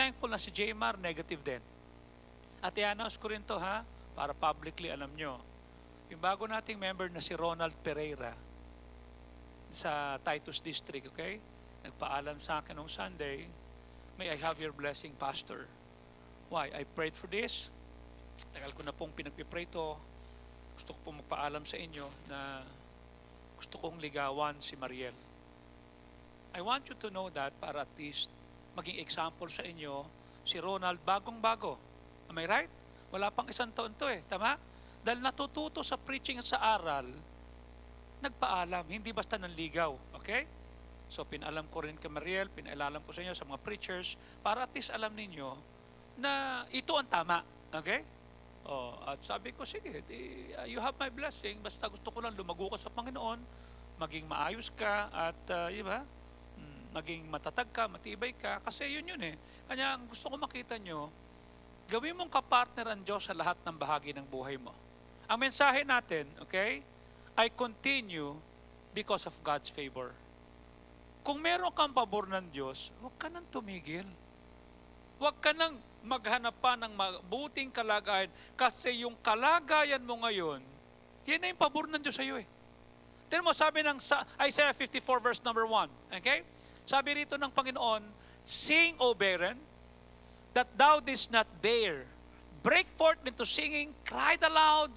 thankful na si Jmar, negative din. At i-announce ko rin to ha, para publicly alam nyo. Yung bago nating member na si Ronald Pereira sa Titus District, okay? Nagpaalam sa akin nung Sunday, may I have your blessing, Pastor. Why? I prayed for this. Tagal ko na pong pinagpipray to. Gusto ko pong magpaalam sa inyo na gusto kong ligawan si Mariel. I want you to know that para at least maging example sa inyo, si Ronald bagong-bago. Am I right? Wala pang isang taon to eh. Tama? Dahil natututo sa preaching at sa aral, nagpaalam, hindi basta nanligaw. Okay? So pinalam ko rin kay Mariel, pinailalam ko sa inyo sa mga preachers, para at least alam ninyo na ito ang tama. Okay? Oh, at sabi ko, sige, you have my blessing, basta gusto ko lang lumago ka sa Panginoon, maging maayos ka, at diba? Maging matatag ka, matibay ka, kasi yun eh. Kanya ang gusto ko makita nyo, gawin mong kapartner ang Diyos sa lahat ng bahagi ng buhay mo. Ang mensahe natin, okay, I continue because of God's favor. Kung meron kang pabor ng Diyos, huwag ka nang tumigil. Huwag ka nang maghanap pa ng mabuting kalagayan, kasi yung kalagayan mo ngayon, yan na yung pabor ng Diyos sa iyo eh. Tignan mo, sabi ng Isaiah 54 verse number 1, okay? Sabi rito ng Panginoon, sing, O barren, that thou didst not bear. Break forth into singing, cry aloud,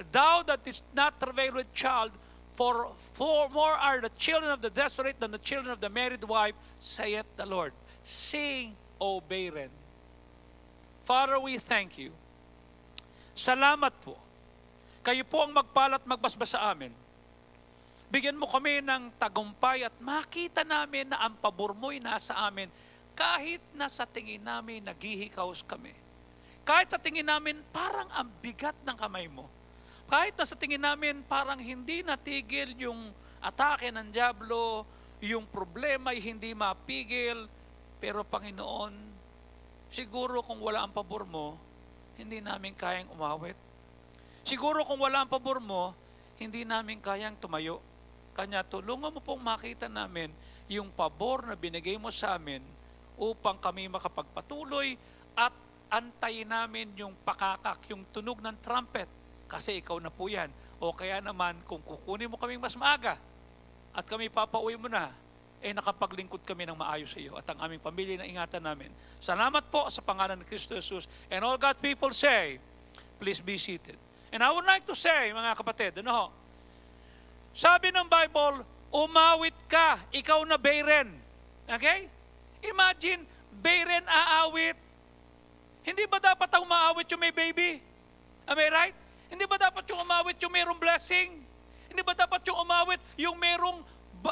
thou that didst not travail with child, for more are the children of the desolate than the children of the married wife, saith the Lord. Sing, O barren. Father, we thank you. Salamat po. Kayo po ang magpala at magbasbas sa amin. Bigyan mo kami ng tagumpay at makita namin na ang pabor mo'y nasa amin kahit na sa tingin namin naghihikaos kami. Kahit sa tingin namin parang ang bigat ng kamay mo. Kahit na sa tingin namin parang hindi natigil yung atake ng dyablo, yung problema ay hindi mapigil. Pero Panginoon, siguro kung wala ang pabor mo, hindi namin kayang umawit. Siguro kung wala ang pabor mo, hindi namin kayang tumayo. Kanya tulungan mo pong makita namin yung pabor na binigay mo sa amin upang kami makapagpatuloy at antayin namin yung pakakak, yung tunog ng trumpet. Kasi ikaw na po yan. O kaya naman kung kukunin mo kaming mas maaga at kami papauwi mo na, nakapaglingkod kami ng maayos sa iyo at ang aming pamilya na ingatan namin. Salamat po sa pangalan ng Kristo Jesus. And all God people say, please be seated. And I would like to say, mga kapatid, ano ho? Sabi ng Bible, umawit ka, ikaw na barren. Okay? Imagine, barren aawit. Hindi ba dapat ang umaawit yung may baby? Am I right? Hindi ba dapat yung umawit yung mayroong blessing? Hindi ba dapat yung umawit yung mayroong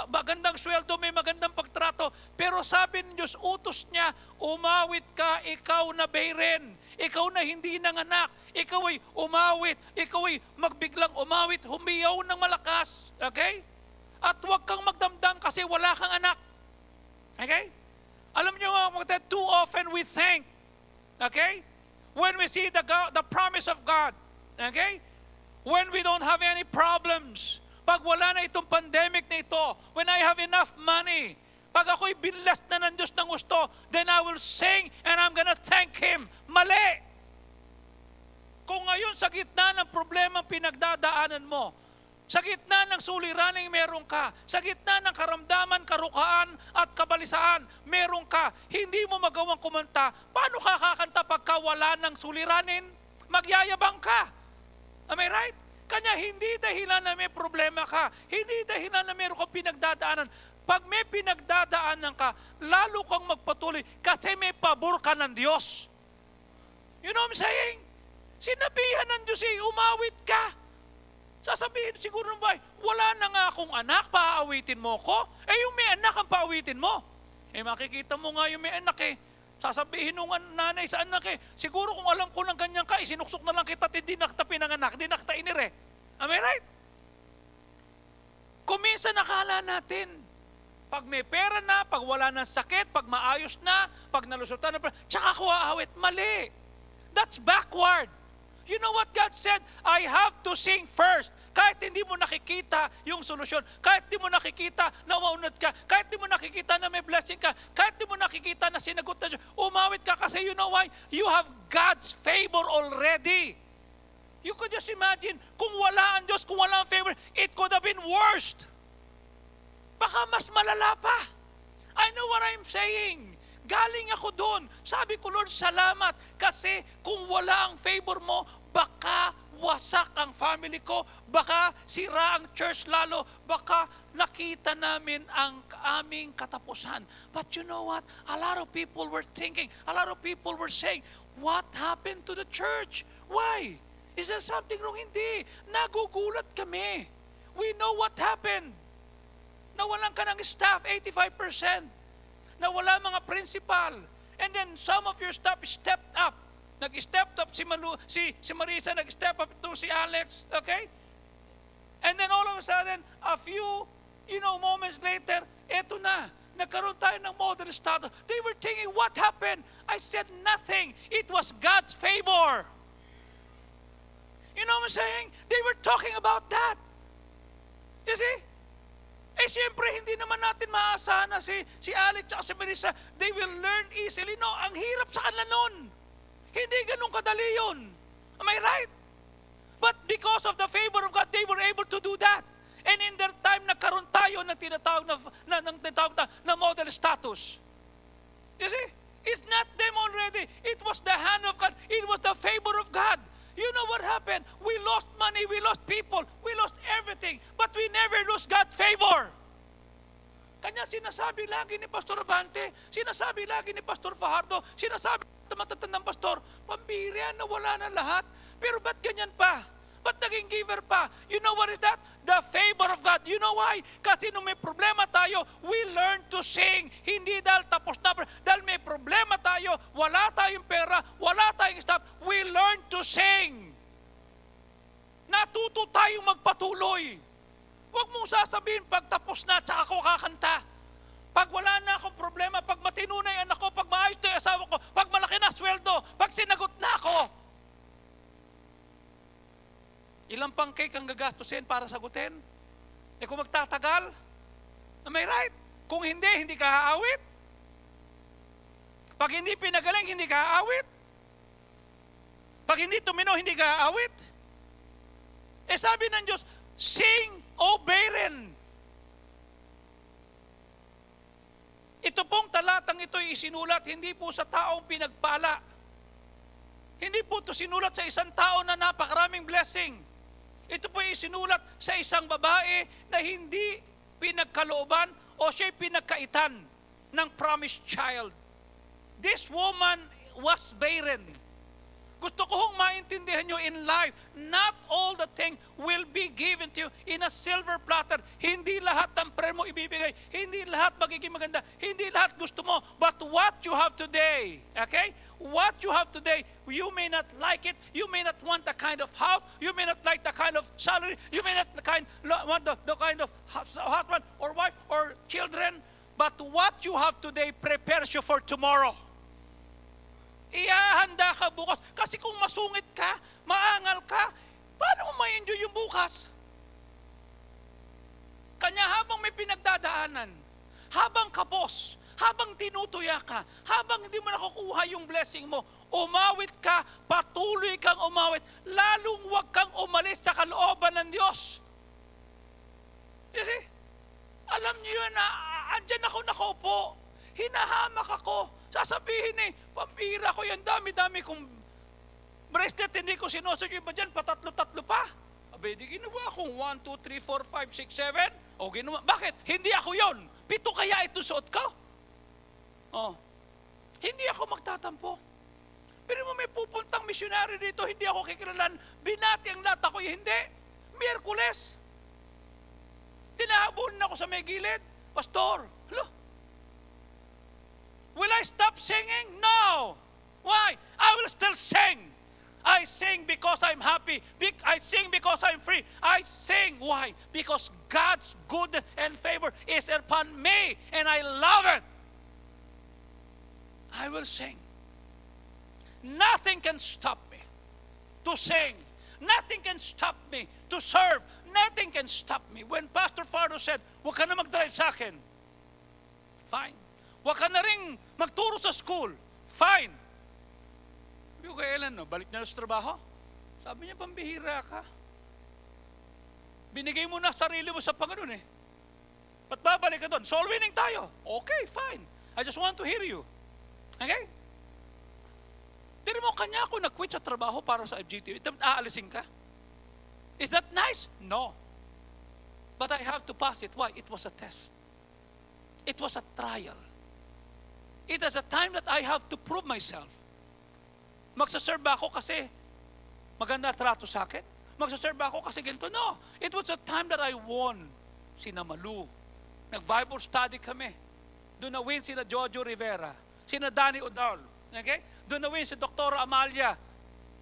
magandang sweldo, may magandang pagtrato? Pero sabi ng Diyos, utos niya, umawit ka, ikaw na barren. Ikaw na hindi nanganak. Ikaw ay umawit. Ikaw ay magbiglang umawit, humiyaw ng malakas. Okay? At huwag kang magdamdam kasi wala kang anak. Okay? Alam niyo mga kapatid, too often we think, okay? When we see the promise of God, okay? When we don't have any problems, pag wala na itong pandemic na ito, when I have enough money, pag ako'y binlessed na ng Diyos ng gusto, then I will sing and I'm gonna thank Him. Mali! Kung ngayon sa gitna ng problema pinagdadaanan mo, sa gitna ng suliraning meron ka, sa gitna ng karamdaman, karukaan at kabalisaan, meron ka, hindi mo magawang kumanta, paano ka kakanta pagka wala ng suliranin? Magyayabang ka. Am I right? Kanya hindi dahilan na may problema ka, hindi dahilan na meron kang pinagdadaanan. Pag may pinagdadaanan ka, lalo kang magpatuloy kasi may pabor ka ng Diyos. You know what I'm saying? Sinabihan ng Diyos umawit ka. Sasabihin siguro ng bahay, wala na nga akong anak, paawitin mo ko? Yung may anak ang paawitin mo. Makikita mo nga yung may anak Sasabihin nung nanay sa anak siguro kung alam ko ng ganyan ka, isinuksok na lang kita at hindi na kita pinanganak, hindi na kita inire. Am I right? Kung minsan nakala natin, pag may pera na, pag wala ng sakit, pag maayos na, pag nalusutan na, tsaka ako aawit. Mali. That's backward. You know what God said? I have to sing first. kahit hindi mo nakikita yung solusyon, kahit hindi mo nakikita na maunod ka, kahit hindi mo nakikita na may blessing ka, kahit hindi mo nakikita na sinagot na Diyos, umawit ka kasi you know why? You have God's favor already. You could just imagine, kung wala ang Diyos, kung wala ang favor, it could have been worst. Baka mas malala pa. I know what I'm saying. Galing ako doon. Sabi ko, Lord, salamat. Kasi kung wala ang favor mo, baka wasak ang family ko, baka sira ang church lalo, baka nakita namin ang aming katapusan. But you know what? A lot of people were thinking, a lot of people were saying, what happened to the church? Why? Is there something wrong? Hindi. Nagugulat kami. We know what happened. Nawalan ka ng staff, 85%. Nawala mga principal. And then some of your staff stepped up. Nag-step up si Marisa, nag-step up to si Alex, okay? And then all of a sudden, a few, moments later, eto na, nagkaroon tayo ng model status. They were thinking, what happened? I said nothing. It was God's favor. You know what I'm saying? They were talking about that. You see? Siyempre, hindi naman natin maasahan na si Alex at si Marisa, they will learn easily. No, ang hirap sa kanila nun. Hindi ganun kadali yun. Am I right? But because of the favor of God, they were able to do that. And in their time, nagkaroon tayo ng tinatawag na model status. You see? It's not them already. It was the hand of God. It was the favor of God. You know what happened? We lost money, we lost people, we lost everything, but we never lose God's favor. Kanya sinasabi lagi ni Pastor Abante, sinasabi lagi ni Pastor Fajardo, sinasabi ng matatandang pastor, pambira na wala na lahat, pero ba't ganyan pa? Ba't naging giver pa? You know what is that? The favor of God. You know why? Kasi nung may problema tayo, we learn to sing. Hindi dahil tapos na, dahil may problema tayo, wala tayong pera, wala tayong staff, we learn to sing. Natuto tayong magpatuloy. Huwag mong sasabihin, pag tapos na, tsaka ako kakanta. Pag wala na akong problema, pag matino na yung anak ko, pag maayos na yung asawa ko, pag malaki na sweldo, pag sinagot na ako, ilang pang cake ang gagastusin para sagutin? Kung magtatagal, am I right? Kung hindi ka haawit. Pag hindi pinagaling, hindi ka haawit. Pag hindi tumino, hindi ka haawit. Sabi ng Diyos, sing, O barren. Ito pong talatang ito ay isinulat, hindi po sa taong pinagpala. Hindi po ito sinulat sa isang tao na napakaraming blessing. Ito po ay sinulat sa isang babae na hindi pinagkalooban o siya'y pinagkaitan ng promised child. This woman was barren. Gusto ko hong maintindihan nyo in life, not all the things will be given to you in a silver platter. Hindi lahat ng prayer mo ibibigay. Hindi lahat magiging maganda. Hindi lahat gusto mo. But what you have today, okay? What you have today, you may not like it. You may not want the kind of house. You may not like the kind of salary. You may not want the kind of husband or wife or children. But what you have today prepares you for tomorrow. Ihahanda ka bukas. Kasi kung masungit ka, maangal ka, paano mo ma-enjoy yung bukas? Kanya habang may pinagdadaanan, habang kapos, habang tinutuya ka, habang hindi mo nakukuha yung blessing mo, umawit ka, patuloy kang umawit, lalong huwag kang umalis sa kalooban ng Diyos. You see? Alam niyo yun na andyan ako nakaupo, hinahamak ako, sasabihin pambira ko yan, dami-dami kong bracelet, hindi ko sinusot yung iba dyan, patatlo-tatlo pa. Abay, di ginawa akong 1, 2, 3, 4, 5, 6, 7. O ginawa, bakit? Hindi ako yon. 7 kaya ito suot ko? Hindi ako magtatampo. Pero may pupuntang missionary dito, hindi ako kikilalan, binati ang lahat ako, hindi. Miyerkules, tinahabulin ako sa may gilid, Pastor, will I stop singing? No. Why? I will still sing. I sing because I'm happy. I sing because I'm free. I sing. Why? Because God's goodness and favor is upon me, and I love it. I will sing. Nothing can stop me to sing. Nothing can stop me to serve. Nothing can stop me. When Pastor Fardo said, huwag ka na mag-drive sa akin. Fine. Huwag ka na rin magturo sa school. Fine. Sabi ko kay Ellen, no, balik na sa trabaho. Sabi niya, pambihira ka. Binigay mo na sarili mo sa Panginoon eh. Ba't babalik ka doon? Soul winning tayo. Okay, fine. I just want to hear you. Okay? Pero mo, kanya ako nag-quit sa trabaho para sa FGT. Aalisin ka? Is that nice? No. But I have to pass it. Why? It was a test. It was a trial. It is a time that I have to prove myself. Magsaserve ba ako kasi maganda trato sa akin? Magsaserve ba ako kasi ganito? No. It was a time that I won. Sina Malu. Nag-Bible study kami. Doon na-win sina Jojo Rivera. Sina Danny Udal. Okay? Doon na-win si Dr. Amalia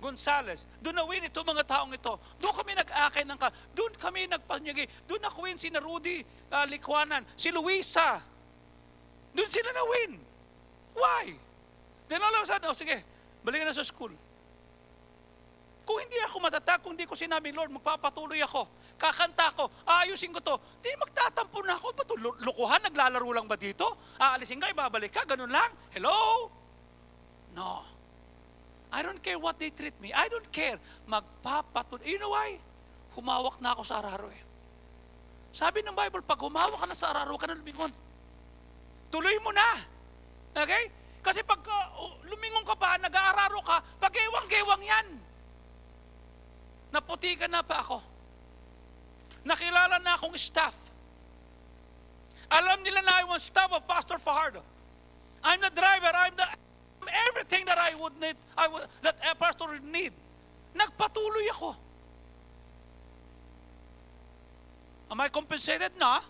Gonzales. Doon na-win ito mga taong ito. Doon kami nag-akay ng doon kami nagpanyagi. Doon na-win si Rudy Likwanan. Si Luisa. Doon sila na-win. Why? Then all of a sudden, sige, balikan na sa school. Kung hindi ako matatag, kung hindi ko sinabi, Lord, magpapatuloy ako, kakanta ko, aayusin ko to, di magtatampo na ako. Ba't lukuhan? Naglalaro lang ba dito? Aalisin ka, ibabalik ka, ganun lang? Hello? No. I don't care what they treat me. I don't care. Magpapatuloy. You know why? Humawak na ako sa araro eh. Sabi ng Bible, pag humawak ka na sa araro, ka na lumingon. Tuloy mo na. Okay? Kasi pag lumingon ka pa, nag-aararo ka, pag-ewang-gewang yan. Naputikan na pa ako. Nakilala na akong staff. Alam nila na I was staff of Pastor Fajardo. I'm the driver, I'm everything that I would need, that a pastor would need. Nagpatuloy ako. Am I compensated? No.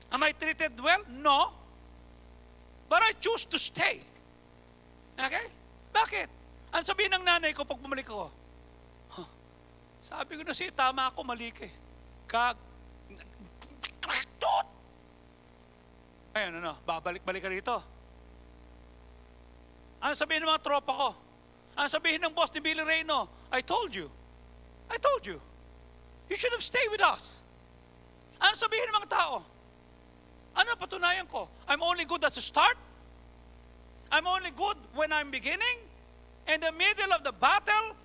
Am I treated well? No. But I choose to stay. Okay? Bakit? Ang sabihin ng nanay ko pag bumalik ako, sabi ko na siya, tama ako, mali ka eh. Ayun, babalik-balik ka rito. Ano sabihin ng mga tropa ko? Ano sabihin ng boss ni Billy Reyno? I told you. I told you. You should have stayed with us. Ano sabihin ng mga tao? Ano patunayan ko? I'm only good at the start? I'm only good when I'm beginning? In the middle of the battle?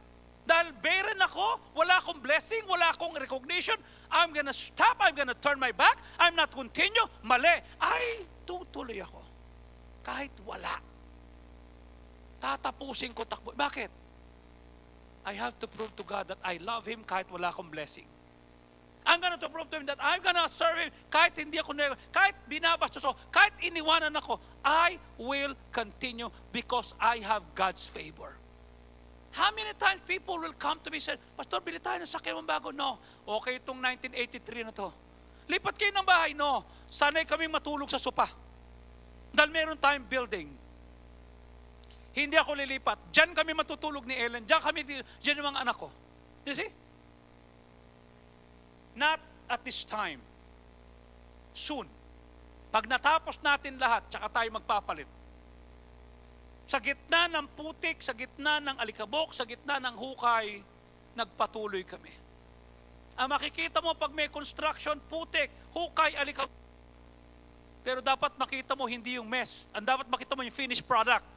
Dahil barren ako, wala akong blessing, wala akong recognition, I'm gonna stop, I'm gonna turn my back, I'm not continue, mali. Ay, tutuloy ako. Kahit wala. Tatapusin ko takbo. Bakit? I have to prove to God that I love Him kahit wala akong blessing. I'm gonna to prove to Him that I'm gonna serve Him kahit hindi ako, kahit binabastos ako, kahit iniwanan ako, I will continue because I have God's favor. How many times people will come to me and say, Pastor, bili tayo ng sakyan mong bago? No. Okay itong 1983 na to. Lipat kayo ng bahay? No. Sanay kaming matulog sa sopa. Dahil meron tayong building. Hindi ako lilipat. Diyan kami matutulog ni Ellen. Diyan yung mga anak ko. You see? Not at this time. Soon. Pag natapos natin lahat, tsaka tayo magpapalit. Sa gitna ng putik, sa gitna ng alikabok, sa gitna ng hukay, nagpatuloy kami. Ang makikita mo pag may construction, putik, hukay, alikabok. Pero dapat makita mo hindi yung mess. Ang dapat makita mo yung finished product.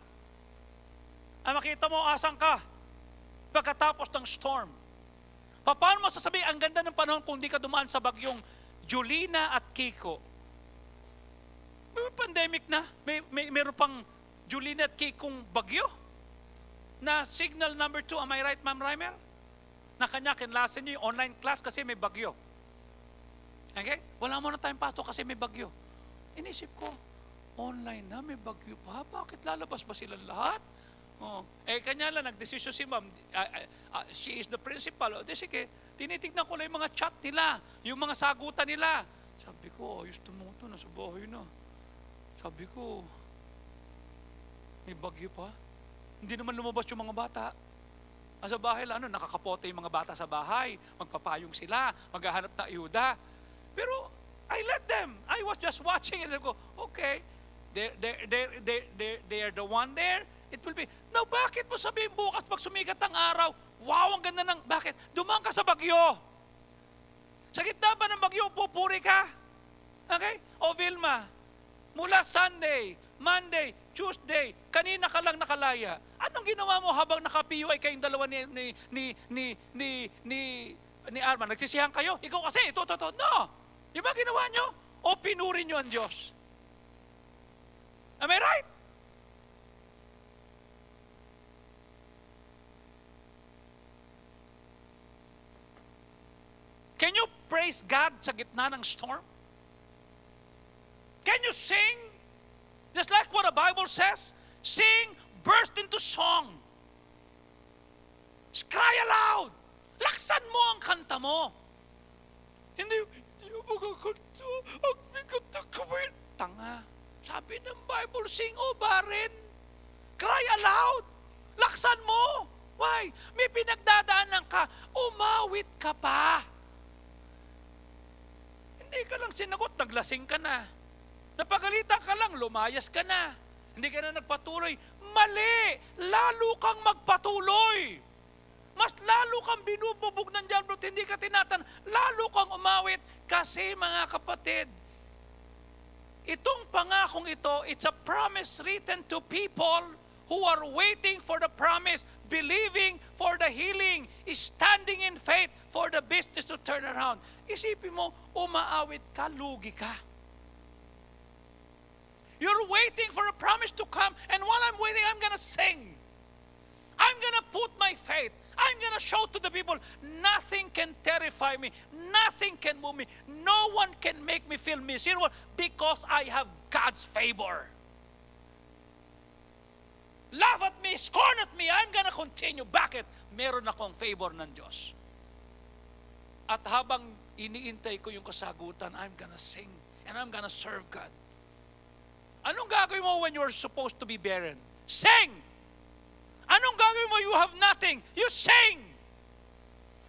Ang makita mo, asan ka pagkatapos ng storm. Paano mo sasabihin, ang ganda ng panahon kung di ka dumaan sa bagyong Julina at Kiko? May pandemic na. Meron pang Julina at Kikong bagyo na signal number 2. Am I right, Ma'am Reimer? Na kanya kinlasin nyo yung online class kasi may bagyo. Okay? Wala mo na tayong pasok kasi may bagyo. Inisip ko, online na, may bagyo pa. Bakit lalabas ba sila lahat? Oh. Kanya lang, nagdesisyon si Ma'am. She is the principal. O, sige, tinitignan ko lang yung mga chat nila, yung mga sagutan nila. Sabi ko, ayos tumuto, nasa bahay na. Sabi ko, may bagyo pa. Hindi naman lumabas yung mga bata. Sa bahay lang, nakakapote yung mga bata sa bahay. Magpapayong sila, maghahanap na ayuda. Pero, I let them. I was just watching and I go, okay, they are the one there. it will be. Now, bakit mo sabihin bukas pag sumikat ang araw, wow, ang ganda ng, bakit? Dumaan ka sa bagyo. Sa gitna ba ng bagyo, pupuri ka? Okay? O Vilma, mula Sunday, Monday, Tuesday, kanina ka lang nakalaya. Anong ginawa mo habang naka-PUI kayong dalawa ni Arman? Nagsisihan kayo? Ikaw kasi, ito. No! Di ba ginawa nyo? O pinuri nyo ang Diyos? Am I right? Can you praise God sa gitna ng storm? Can you sing? Just like what the Bible says, sing, burst into song. Cry aloud. Laksan mo ang kanta mo. Hindi mo kakanta. Ang bigat na kawin. Tanga. Sabi ng Bible, sing o barin. Cry aloud. Laksan mo. Why? May pinagdadaanan ka. Umawit ka pa. Hindi ka lang sinagot, naglasing ka na. Napagalitan ka lang, lumayas ka na. Hindi ka na nagpatuloy. Mali! Lalo kang magpatuloy. Mas lalo kang binububog ng diablo at hindi ka tinatan. Lalo kang umawit. Kasi mga kapatid, itong pangakong ito, it's a promise written to people who are waiting for the promise, believing for the healing, standing in faith for the business to turn around. Isipin mo, umaawit ka, lugi ka. You're waiting for a promise to come, and while I'm waiting, I'm gonna sing. I'm gonna put my faith. I'm gonna show to the people, nothing can terrify me. Nothing can move me. No one can make me feel miserable because I have God's favor. Laugh at me, scorn at me, I'm gonna continue. Bakit? Meron akong favor ng Diyos. At habang iniintay ko yung kasagutan, I'm gonna sing and I'm gonna serve God. Anong gagawin mo when you're supposed to be barren? Sing! Anong gagawin mo? You have nothing. You sing!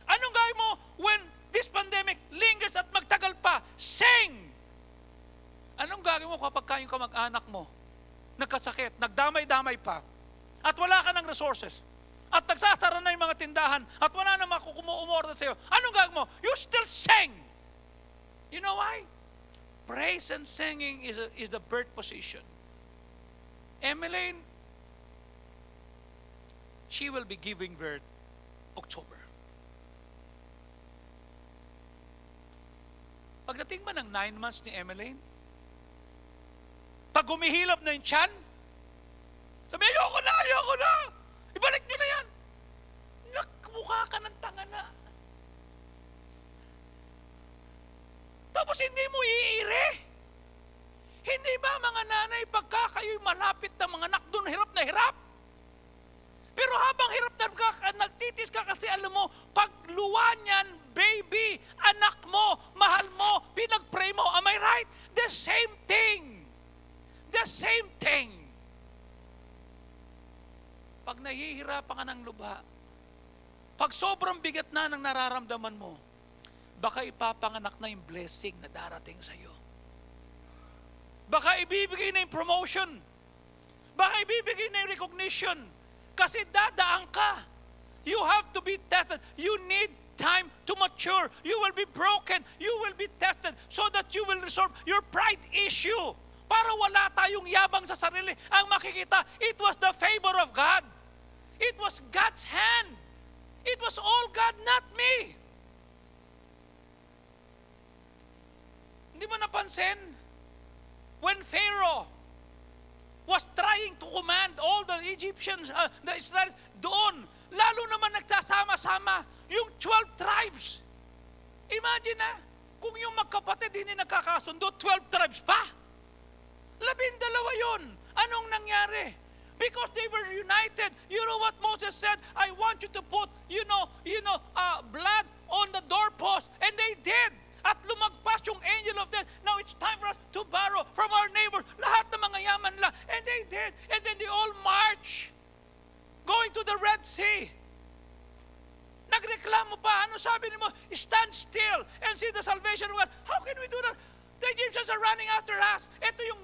Anong gagawin mo when this pandemic lingers at magtagal pa? Sing! Anong gagawin mo kapag yung kamag-anak mo nagkasakit, nagdamay-damay pa, at wala ka ng resources, at nagsasara na yung mga tindahan, at wala na makukumuumorder sa'yo? Anong gagawin mo? You still sing! You know why? Praise and singing is the birth position. Emmeline, she will be giving birth October. Pagdating ba ng 9 months ni Emmeline, pag humihilap na yung tiyan, sabi, ayoko na! Ibalik nyo na yan! Nakmukha ka ng tanga na. Tapos hindi mo iire. Hindi ba mga nanay, pagka kayo'y malapit ng mga anak, doon hirap na hirap? Pero habang hirap na nagtitis ka kasi alam mo, pagluwa niyan, baby, anak mo, mahal mo, pinag-pray mo, am I right? The same thing. The same thing. Pag nahihirapan ka ng lubha, pag sobrang bigat na ng nararamdaman mo, baka ipapanganak na yung blessing na darating sa iyo. Baka ibibigay na yung promotion. Baka ibibigay na yung recognition. Kasi dadaan ka. You have to be tested. You need time to mature. You will be broken. You will be tested so that you will resolve your pride issue. Para wala tayong yabang sa sarili. Ang makikita, it was the favor of God. It was God's hand. It was all God, not me. Hindi mo napansin? When Pharaoh was trying to command all the Egyptians, the Israelites, doon, lalo naman nagsasama-sama yung 12 tribes. Imagine na, kung yung magkapatid hindi nagkakasundo, 12 tribes pa. 12 yun. Anong nangyari? Because they were united. You know what Moses said? I want you to put, blood on the doorpost. And they did. At lumagpas yung angel of death. Now it's time for us to borrow from our neighbors. Lahat ng mga yaman nila. And they did. And then they all march. Going to the Red Sea. Nagreklamo pa. Ano sabi mo? Stand still and see the salvation of God. How can we do that? The Egyptians are running after us. Ito yung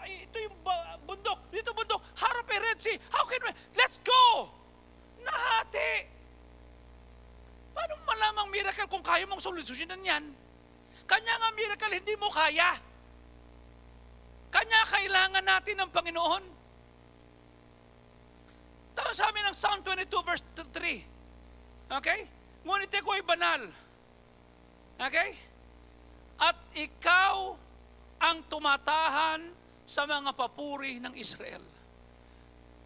ito yung bundok, dito bundok, harap ay Red Sea, how can we, let's go! Nahati! Paano malamang miracle kung kaya mong solusyonan yan? Kanya nga miracle, hindi mo kaya. Kanya kailangan natin ng Panginoon. Tama sa amin ng Psalm 22 verse 3. Okay? Ngunit ikaw ay banal. Okay? At ikaw ang tumatahan sa mga papuri ng Israel.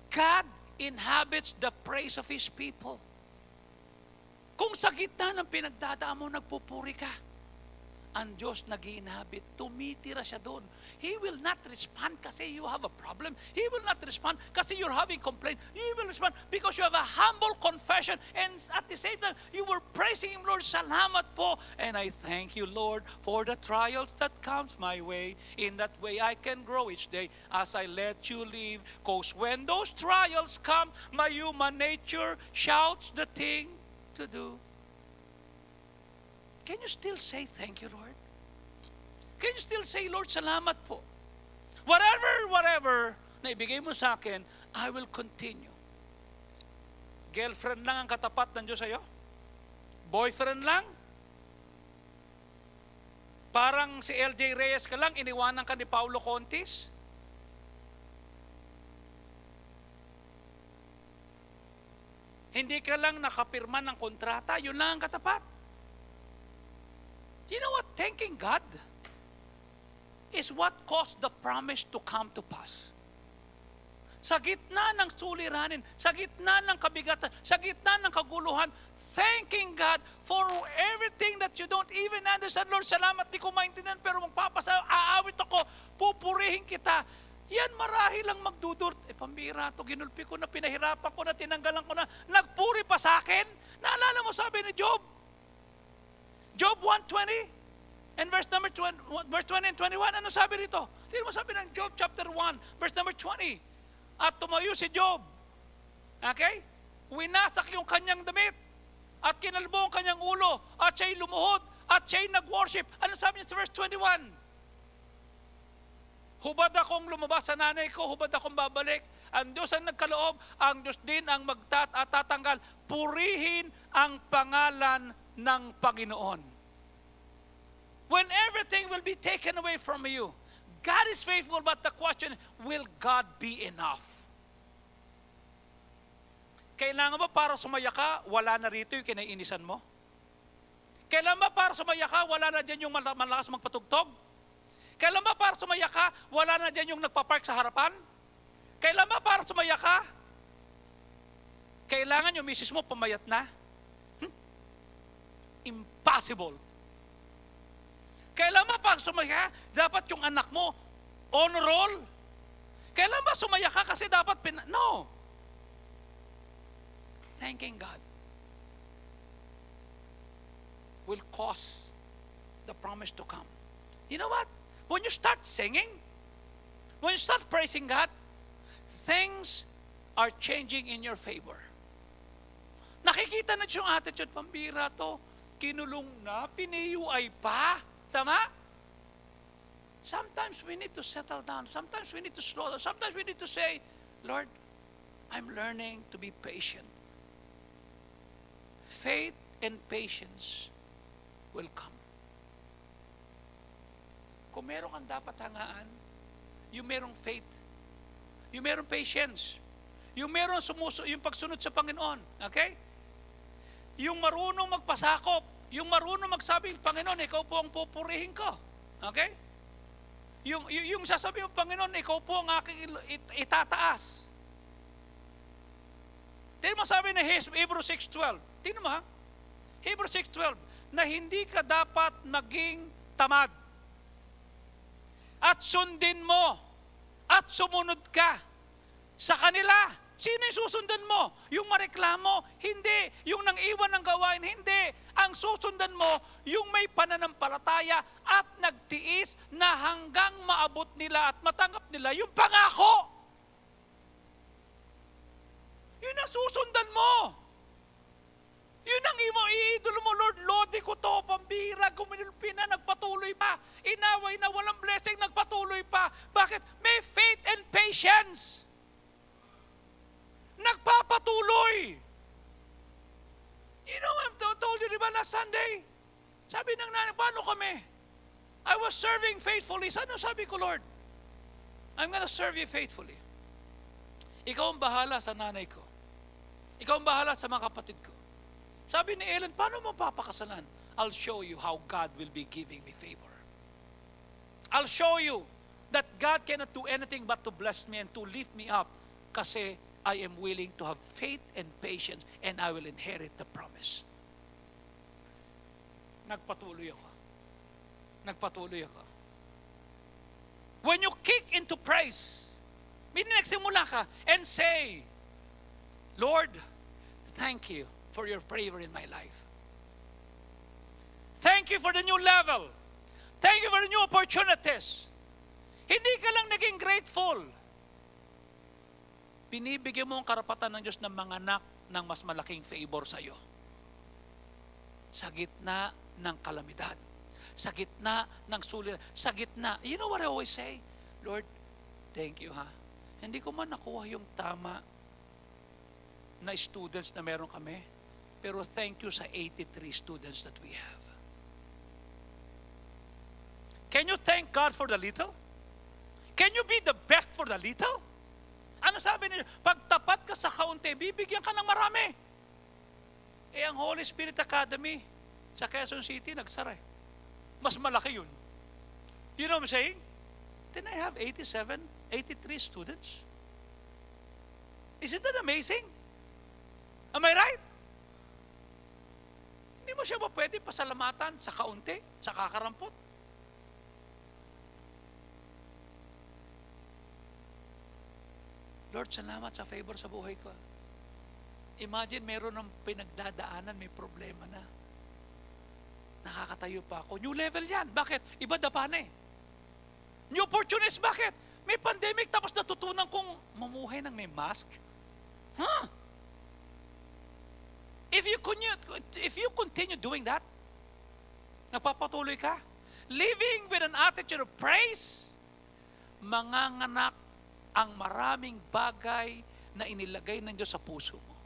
God inhabits the praise of His people. Kung sa gitna ng pinagdadaan mo, nagpupuri ka, ang Diyos nag-i-inhabit, tumitira siya doon. He will not respond kasi you have a problem. He will not respond kasi you're having complaint. He will respond because you have a humble confession and at the same time, you were praising Him, Lord, salamat po. And I thank you, Lord, for the trials that comes my way. In that way, I can grow each day as I let you live. Because when those trials come, my human nature shouts the thing to do. Can you still say thank you, Lord? Can you still say, Lord, salamat po? Whatever na ibigay mo sa akin, I will continue. Girlfriend lang ang katapat ng Diyos sa'yo? Boyfriend lang? Parang si LJ Reyes ka lang, iniwanan ka ni Paulo Contis? Hindi ka lang nakapirma ng kontrata, yun lang ang katapat. You know what? Thanking God is what caused the promise to come to pass. Sa gitna ng suliranin, sa gitna ng kabigatan, sa gitna ng kaguluhan, thanking God for everything that you don't even understand. Lord, salamat, di ko maintindihan, pero aawit ako, pupurihin kita. Yan marahil lang magdudurt. Pambira to, ginulpi ko na, pinahirapan ko na, tinanggalan ko na, nagpuri pa sa akin. Naalala mo sabi ni Job? Job 1:20 and verse 20 and 21, ano sabi rito? Sino mo sabi ng Job chapter 1, verse number 20? At tumayo si Job. Okay? Winasak yung kanyang damit at kinalbo ang kanyang ulo at siya'y lumuhod at siya'y nag-worship. Ano sabi niya sa verse 21? Hubad akong lumabas sa nanay ko, hubad akong babalik. Ang Diyos ang nagkaloob, ang Diyos din ang tatanggal. Purihin ang pangalan ng Panginoon. When everything will be taken away from you, God is faithful, but the question, will God be enough? Kailangan ba para sumaya ka, wala na rito yung kinaiinisan mo? Kailangan ba para sumaya ka, wala na dyan yung malakas magpatugtog? Kailan ba para sumaya ka, wala na dyan yung nagpapark sa harapan? Kailan ba para sumaya ka, kailangan yung misis mo pamayat na? Impossible. Kailan ba para sumaya, dapat yung anak mo on roll? Kailan ba sumaya ka kasi dapat no. Thanking God will cause the promise to come. You know what? When you start singing, when you start praising God, things are changing in your favor. Nakikita na yung attitude, pambira to, kinulong na, piniyuay pa. Tama? Sometimes we need to settle down. Sometimes we need to slow down. Sometimes we need to say, Lord, I'm learning to be patient. Faith and patience will come. Kung meron kang dapat hangaan, yung merong faith, yung merong patience, yung merong yung pagsunod sa Panginoon, okay? Yung marunong magpasakop, yung marunong magsabi, Panginoon, ikaw po ang pupurihin ko, okay? Yung sasabi mo, Panginoon, ikaw po ang aking itataas. Tingnan mo sabi na Hebrews 6:12. Tingnan mo ha? Hebrews 6:12, na hindi ka dapat maging tamad. At sundin mo at sumunod ka sa kanila. Sino yung susundan mo? Yung mareklamo? Hindi. Yung nang iwan ng gawain? Hindi. Ang susundan mo, yung may pananampalataya at nagtiis na hanggang maabot nila at matanggap nila yung pangako. Yun ang susundan mo. Yun ang iidolo mo, Lord, lodi ko to, pambira, guminulpi na, nagpatuloy nagpatuloy pa. Inaway na walang blessing, nagpatuloy pa. Bakit? May faith and patience. Nagpapatuloy. You know, I told you, di ba, last Sunday? Sabi ng nanay, paano kami? I was serving faithfully. Ano sabi ko, Lord? I'm gonna serve you faithfully. Ikaw ang bahala sa nanay ko. Ikaw ang bahala sa mga kapatid ko. Sabi ni Ellen, paano mo papakasalan? I'll show you how God will be giving me favor. I'll show you that God cannot do anything but to bless me and to lift me up kasi I am willing to have faith and patience and I will inherit the promise. Nagpatuloy ako. Nagpatuloy ako. When you kick into praise, nagsimula ka and say, Lord, thank you for your favor in my life. Thank you for the new level. Thank you for the new opportunities. Hindi ka lang naging grateful. Binibigyan mo ang karapatan ng Diyos ng mga anak ng mas malaking favor sa iyo. Sa gitna ng kalamidad. Sa gitna ng sulit. Sa gitna. You know what I always say? Lord, thank you ha. Hindi ko man nakuha yung tama na students na meron kami. Pero thank you sa 83 students that we have. Can you thank God for the little? Can you be the best for the little? Ano sabi niyo? Pag tapat ka sa kaunti, bibigyan ka ng marami. Eh, ang Holy Spirit Academy sa Quezon City, nagsara. Mas malaki yun. You know what I'm saying? Then I have 83 students. Isn't that amazing? Am I right? Hindi mo siya ba pwede pasalamatan sa kaunti, sa kakarampot? Lord, salamat sa favor sa buhay ko. Imagine, meron ng pinagdadaanan, may problema na. Nakakatayo pa ako. New level yan. Bakit? Iba dapa na eh. New opportunities, bakit? May pandemic, tapos natutunan kong mamuhay ng may mask. Huh? If you continue doing that, nagpapatuloy ka, living with an attitude of praise, manganganak ang maraming bagay na inilagay ng Diyos sa puso mo.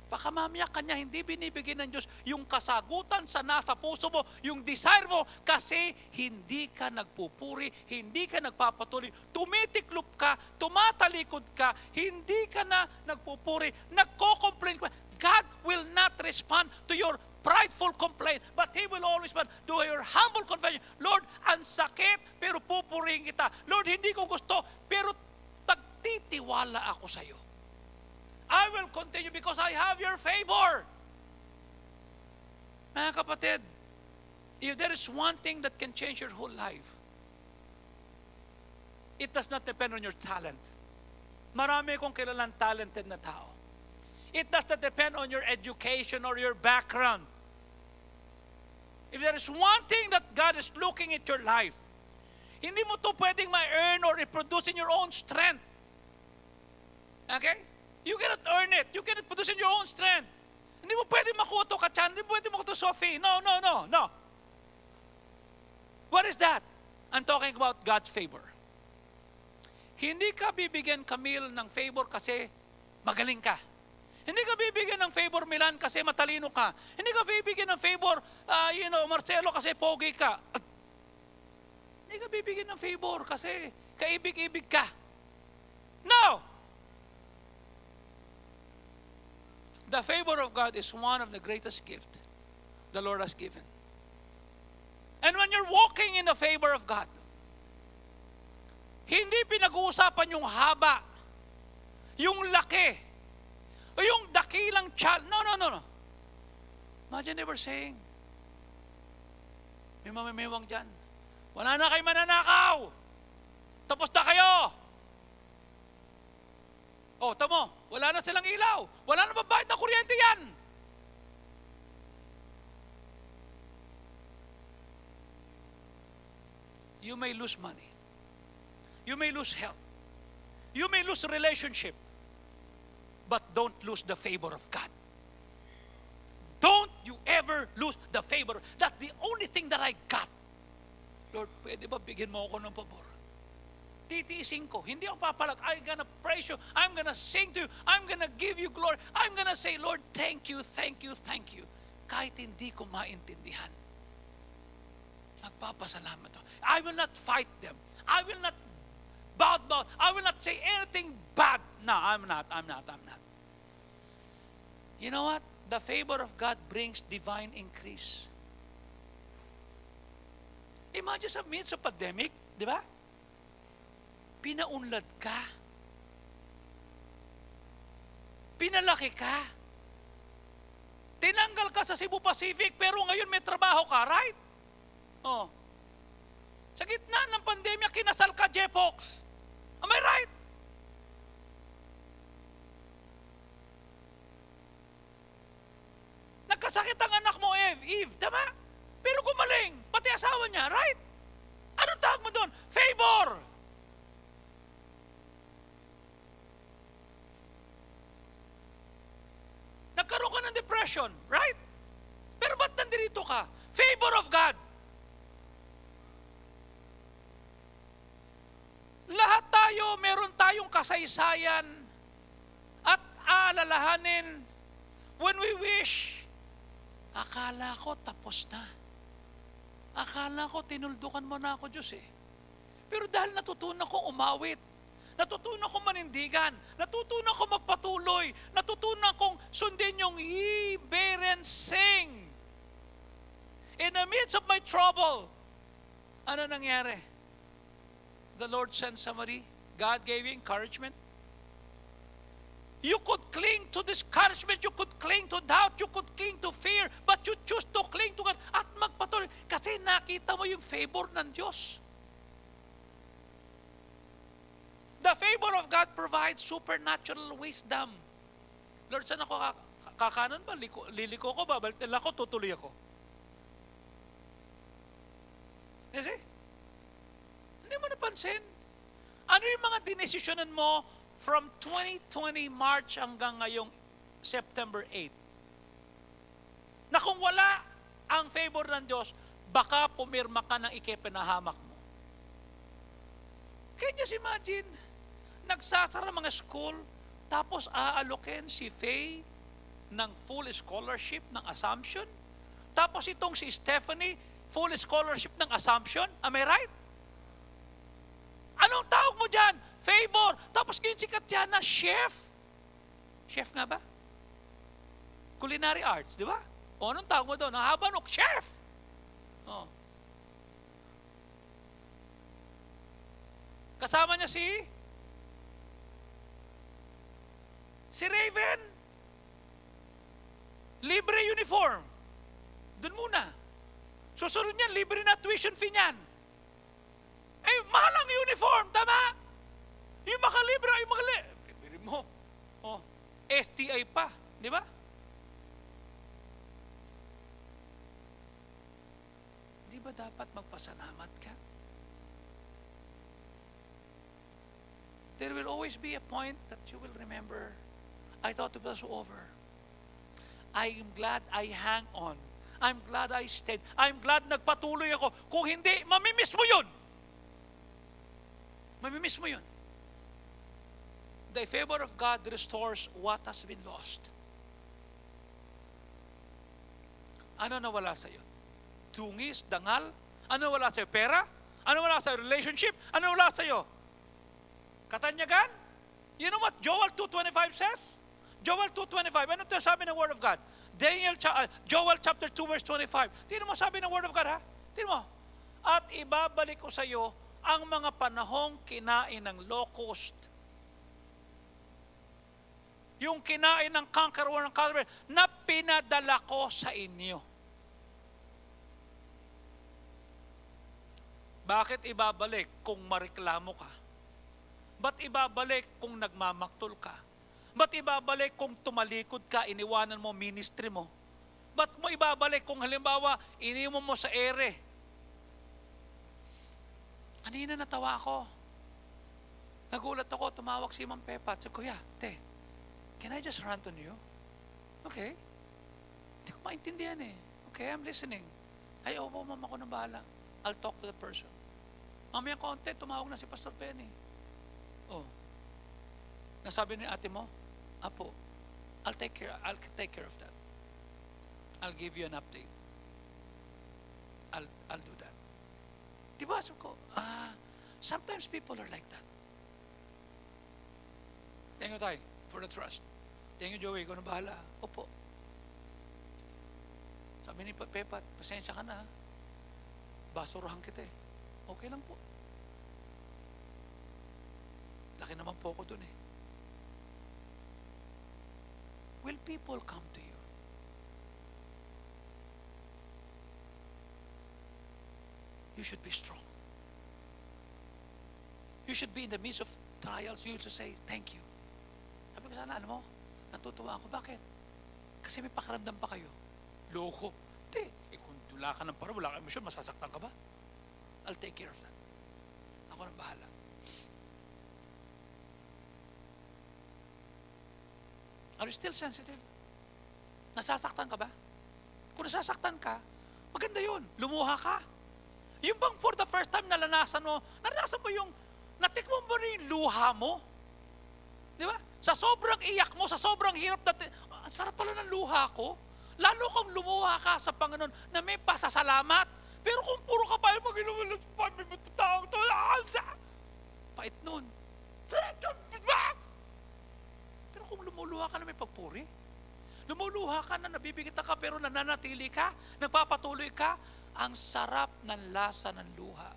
Baka mamaya kanya hindi binibigay ng Diyos yung kasagutan sa nasa puso mo, yung desire mo, kasi hindi ka nagpupuri, hindi ka nagpapatuloy, tumitiklop ka, tumatalikod ka, hindi ka na nagpupuri, nagko-complain ka. God will not respond to your prideful complaint, but He will always respond to your humble confession. Lord, ang sakit, pero pupurihin kita. Lord, hindi ko gusto, pero pagtitiwala ako sa iyo. I will continue because I have your favor. Mga kapatid, if there is one thing that can change your whole life, it does not depend on your talent. Marami kong kilalang talented na tao. It does not depend on your education or your background. If there is one thing that God is looking at your life, hindi mo to pwedeng ma-earn or i-produce in your own strength. Okay? You cannot earn it. You cannot produce in your own strength. Hindi mo pwedeng makuha to Kachan. Hindi mo pwedeng makuha to Sophie. No. What is that? I'm talking about God's favor. Hindi ka bibigyan, Camille, ng favor kasi magaling ka. Hindi ka bibigyan ng favor, Milan, kasi matalino ka. Hindi ka bibigyan ng favor, Marcelo, kasi pogi ka. Hindi ka bibigyan ng favor kasi kaibig-ibig ka. No! The favor of God is one of the greatest gifts the Lord has given. And when you're walking in the favor of God, hindi pinag-uusapan yung haba, yung laki, o yung dakilang child. No. Imagine they were saying, may mamimewang dyan, wala na kayo mananakaw, tapos na kayo. O, tamo, wala na silang ilaw, wala na babayad na kuryente yan. You may lose money. You may lose health. You may lose a relationship. But don't lose the favor of God. Don't you ever lose the favor. That's the only thing that I got. Lord, pwede ba bigyan mo ako ng pabor? Titiisin ko. Hindi ako papalag. I'm gonna praise you. I'm gonna sing to you. I'm gonna give you glory. I'm gonna say, Lord, thank you, thank you, thank you. Kahit hindi ko maintindihan. Magpapasalamat ako. I will not fight them. I will not bow. I will not say anything bad. No, I'm not. You know what? The favor of God brings divine increase. Imagine sa midst of pandemic, di ba? Pinaunlad ka. Pinalaki ka. Tinanggal ka sa Cebu Pacific, pero ngayon may trabaho ka, right? Oh. Sa gitna ng pandemya, kinasal ka, Jepox. Am I right? Nagkasakit ang anak mo, Eve, tama? Pero gumaling, pati asawa niya, right? Anong tawag mo doon? Favor! Nagkaroon ka ng depression, right? Pero ba't nandito ka? Favor of God. Lahat tayo, meron tayong kasaysayan at aalalahanin when we wish. Akala ko tapos na. Akala ko tinuldukan mo na ako, Diyos eh. Pero dahil natutunan ko umawit, natutunan ko manindigan, natutunan ko magpatuloy, natutunan kong sundin yung ye, bear, and sing. In the midst of my trouble, ano nangyari? The Lord sent somebody. God gave you encouragement. You could cling to discouragement, you could cling to doubt, you could cling to fear, but you choose to cling to God at magpatuloy kasi nakita mo yung favor ng Diyos. The favor of God provides supernatural wisdom. Lord, saan ako kakanan ba? Liliko ko ba? Balitin ako, tutuloy ako. You see? Hindi mo napansin? Ano yung mga dinesisyonan mo from 2020 March hanggang ngayong September 8? Na kung wala ang favor ng Diyos, baka pumirma ka ng ikipinahamak mo. Can you just imagine? Nagsasara mga school, tapos aalokin si Faye ng full scholarship ng Assumption. Tapos itong si Stephanie, full scholarship ng Assumption. Am I right? Anong tawag mo dyan? Favor. Tapos ngayon si Katyana, chef. Chef nga ba? Culinary arts, di ba? O anong tawag mo doon? Haba no, chef. Oh. Kasama niya si Raven. Libre uniform. Doon muna. Susunod niyan, libre na tuition fee niyan. Eh, mahal ang uniform, tama? Yung makalibre, yung makalibre mo. Oh, STI pa, di ba? Di ba dapat magpasalamat ka? There will always be a point that you will remember, I thought it was over. I am glad I hang on. I'm glad I stayed. I'm glad nagpatuloy ako. Kung hindi, mamimiss mo yun. Mamimiss mo yun. The favor of God restores what has been lost. Ano nawala sa'yo? Tungis, dangal? Ano wala sa'yo? Pera? Ano wala sa'yo? Relationship? Ano wala sa'yo? Katanyagan? You know what Joel 2:25 says? Joel 2:25. Ano ito sabi ng Word of God? Joel chapter 2 verse 25. Tingnan mo sabi ng Word of God, ha? Tingnan mo. At ibabalik ko sa iyo ang mga panahong kinain ng locust. Yung kinain ng cankerworm ng caterpillar na pinadala ko sa inyo. Bakit ibabalik kung mareklamo ka? Ba't ibabalik kung nagmamaktol ka? Ba't ibabalik kung tumalikod ka, iniwanan mo ministry mo? Ba't mo ibabalik kung halimbawa, iniwan mo sa ere? Kanina natawa ako. Nagulat ako, tumawag si Ma'am Pepa. Sabi, Kuya, te, can I just rant on you? Okay. Hindi ko maintindihan eh. Okay, I'm listening. Ay, opo, ma'am, ako na bahala. I'll talk to the person. Mamaya konti, tumawag na si Pastor Benny. Oh. Nasabi ni ate mo, Apo, I'll take care of that. I'll give you an update. I'll do that. Diba? So ko, sometimes people are like that. Thank you, Tay, for the trust. Thank you, Joey, ikaw na bahala. Opo. Sabi ni Pepat, pasensya ka na. Basurahan kita eh. Okay lang po. Laki naman po ako dun eh. Will people come to you? You should be strong. You should be in the midst of trials. You should say, thank you. Sabi ko sana, alam mo, natutuwa ako. Bakit? Kasi may pakiramdam pa kayo. Loko. Hindi. Kung wala ka ng para, wala ka emisyon, masasaktan ka ba? I'll take care of that. Ako nang bahala. Are you still sensitive? Nasasaktan ka ba? Kung nasasaktan ka, maganda yun. Lumuha ka. Yung bang for the first time naranasan mo yung, natikmo mo rin yung luha mo? Di ba? Sa sobrang iyak mo, sa sobrang hirap natin, ang sarap pala ng luha ko. Lalo kung lumuha ka sa Panginoon na may pasasalamat. Pero kung puro ka pa yung mag-inuman ng taong to, pait nun. Pero kung lumuluha ka na may pagpuri, lumuluha ka na nabibigitan ka pero nananatili ka, nagpapatuloy ka, ang sarap ng lasa ng luha.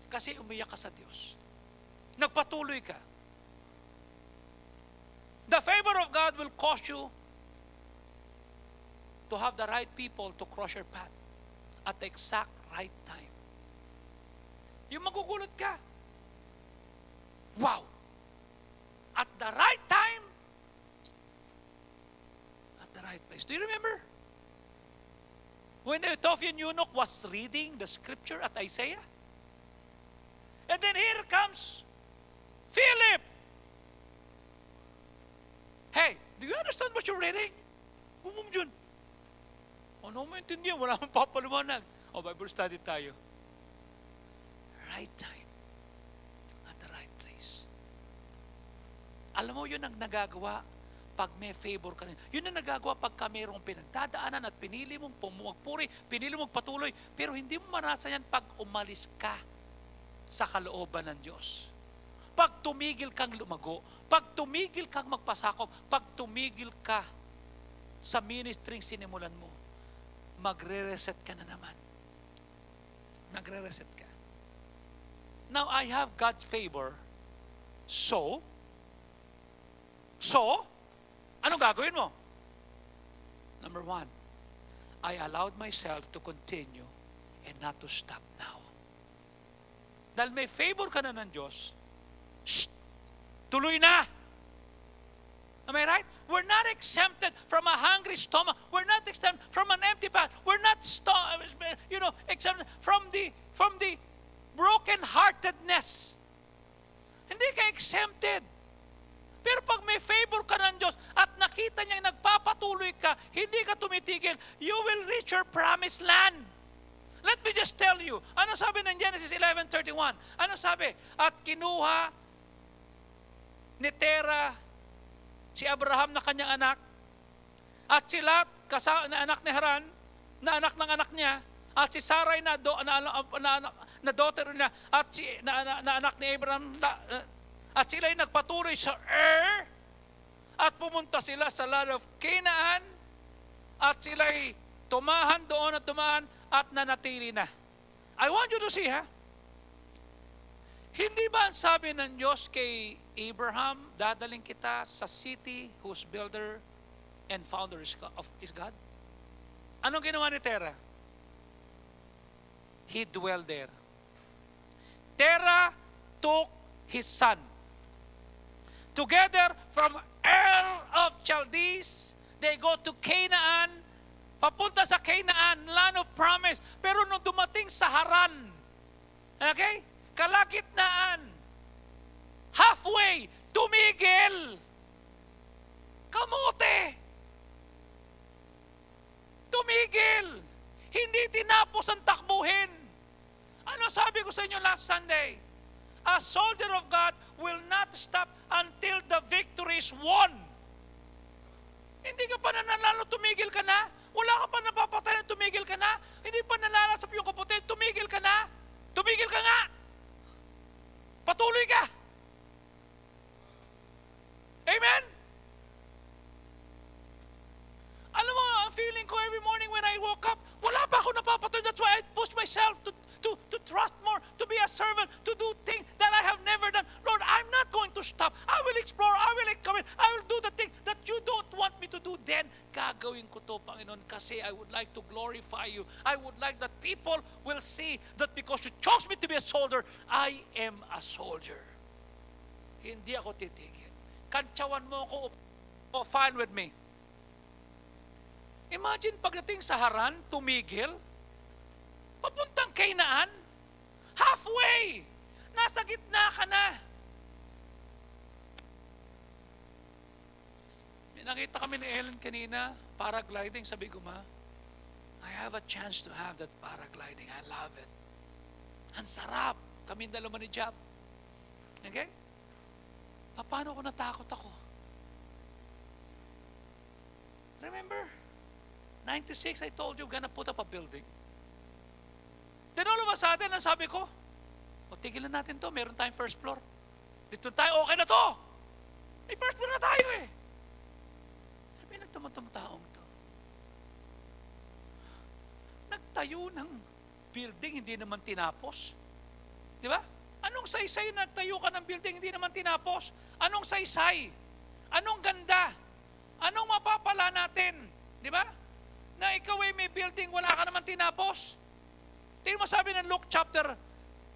Kasi umiyak ka sa Diyos. Nagpatuloy ka. The favor of God will cause you to have the right people to cross your path at the exact right time. Yung magugulat ka. Wow! At the right time, at the right place. Do you remember? When the Ethiopian eunuch was reading the scripture at Isaiah, and then here comes Philip. Hey, do you understand what you're reading? Bumum dyan. Ano mo intindihan? Wala mong papalumanag. O, Bible study tayo. Right time. At the right place. Alam mo, yun ang nagagawa pag may favor ka rin. Yun ang nagagawa pagka mayroong pinagdadaanan at pinili mong magpuri, pinili mong patuloy, pero hindi mo maranasan yan pag umalis ka sa kalooban ng Diyos. Pag tumigil kang lumago, pag tumigil kang magpasakop, pag tumigil ka sa ministry sinimulan mo, magre-reset ka na naman. Magre-reset ka. Now, I have God's favor. So, anong gagawin mo? Number one, I allowed myself to continue and not to stop now. Dahil may favor ka na ng Diyos, tuloy na! Am I right? We're not exempted from a hungry stomach. We're not exempted from an empty path. We're not exempted from the broken-heartedness. Hindi ka exempted. Pero pag may favor ka ng Diyos at nakita niya nagpapatuloy ka, hindi ka tumitigil, you will reach your promised land. Let me just tell you, ano sabi ng Genesis 11:31? Ano sabi? At kinuha ni Terah si Abraham na kanyang anak, at si Lot, na anak ni Haran, na anak ng anak niya, at si Sarai na daughter niya, at na anak ni Abraham, at sila'y nagpatuloy sa at pumunta sila sa land of Canaan, at sila'y tumahan doon at nanatili na. I want you to see, Hindi ba ang sabi ng Diyos kay Abraham, dadaling kita sa city whose builder and founder is God? Anong ginawa ni Terah? He dwelled there. Terah took his son. Together from Ur of Chaldees, they go to Canaan, papunta sa Canaan, land of promise. Pero nung dumating sa Haran, okay? Kalagitnaan, halfway, tumigil. Kamote. Tumigil. Hindi tinapos matapos ang takbuhin. Ano sabi ko sa inyo last Sunday? A soldier of God will not stop until the victory is won. Hindi ka pa nananalo, tumigil ka na. Wala ka pa napapatay, tumigil ka na. Hindi pa nalalasap yung kapatid, tumigil ka na. Tumigil ka nga. Patuloy ka. Amen? Alam mo, ang feeling ko every morning when I woke up, wala pa ako napapatuloy. That's why I push myself to trust more, to be a servant, to do things that I have never done. Lord, I'm not going to stop. I will explore, I will commit, I will do the thing that you don't want me to do. Then, gagawin ko to, Panginoon, kasi I would like to glorify you. I would like that people will see that because you chose me to be a soldier, I am a soldier. Hindi ako titigil. Kantsawan mo ako, fine with me. Imagine pagdating sa Haran, tumigil, papuntang Kainaan, halfway, nasa gitna ka na. May nakita kami ni Ellen kanina, paragliding, sabi ko, ma, I have a chance to have that paragliding. I love it. Ang sarap. Kami dalawa ni Jab. Okay? Paano ko natakot ako? Remember? 96, I told you, gonna put up a building. Then all of a sudden, ang sabi ko, tigilan natin to, meron tayong first floor. Dito tayo, okay na to. May first floor na tayo eh. Sabi, nagtumataong to. Nagtayo ng building, hindi naman tinapos. Di ba? Anong saysay nagtayo ka ng building, hindi naman tinapos? Anong saysay? Anong ganda? Anong mapapala natin? Di ba? Na ikaw ay may building, wala ka naman tinapos. Tingnan mo sabi ng Luke chapter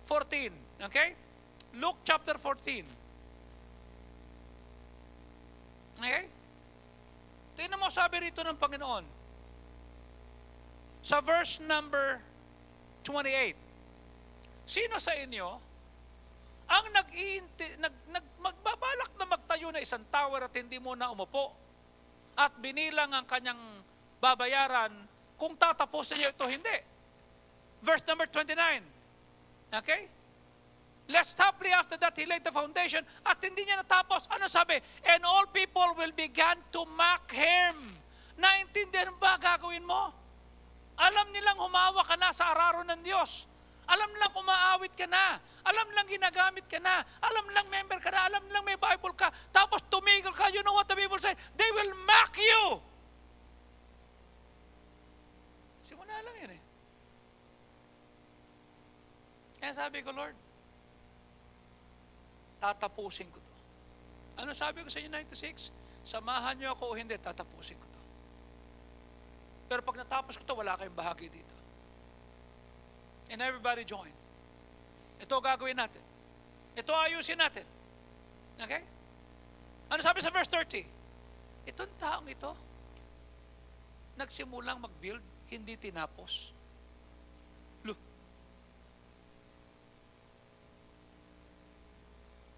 14. Okay? Luke chapter 14. Okay? Tingnan mo sabi rito ng Panginoon. Sa verse number 28. Sino sa inyo ang magbabalak na magtayo na isang tower at hindi mo na umupo at binilang ang kanyang babayaran kung tatapusin niyo ito, hindi. Verse number 29. Okay? Lest haply after that he laid the foundation at hindi niya natapos. Ano sabi? And all people will begin to mock him. Naintindihan ba gagawin mo? Alam nilang humawa ka na sa araro ng Diyos. Alam nilang umaawit ka na. Alam nilang ginagamit ka na. Alam nilang member ka na. Alam nilang may Bible ka. Tapos tumigil ka. You know what the Bible say? They will mock you. Simula lang yan eh. Kaya sabi ko, Lord, tatapusin ko to. Ano sabi ko sa inyo, 96? Samahan niyo ako o hindi, tatapusin ko to. Pero pag natapos ko to, wala kayong bahagi dito. And everybody join. Ito gagawin natin. Ito ayusin natin. Okay? Ano sabi sa verse 30? Itong taong ito, nagsimulang mag-build, hindi tinapos. Look.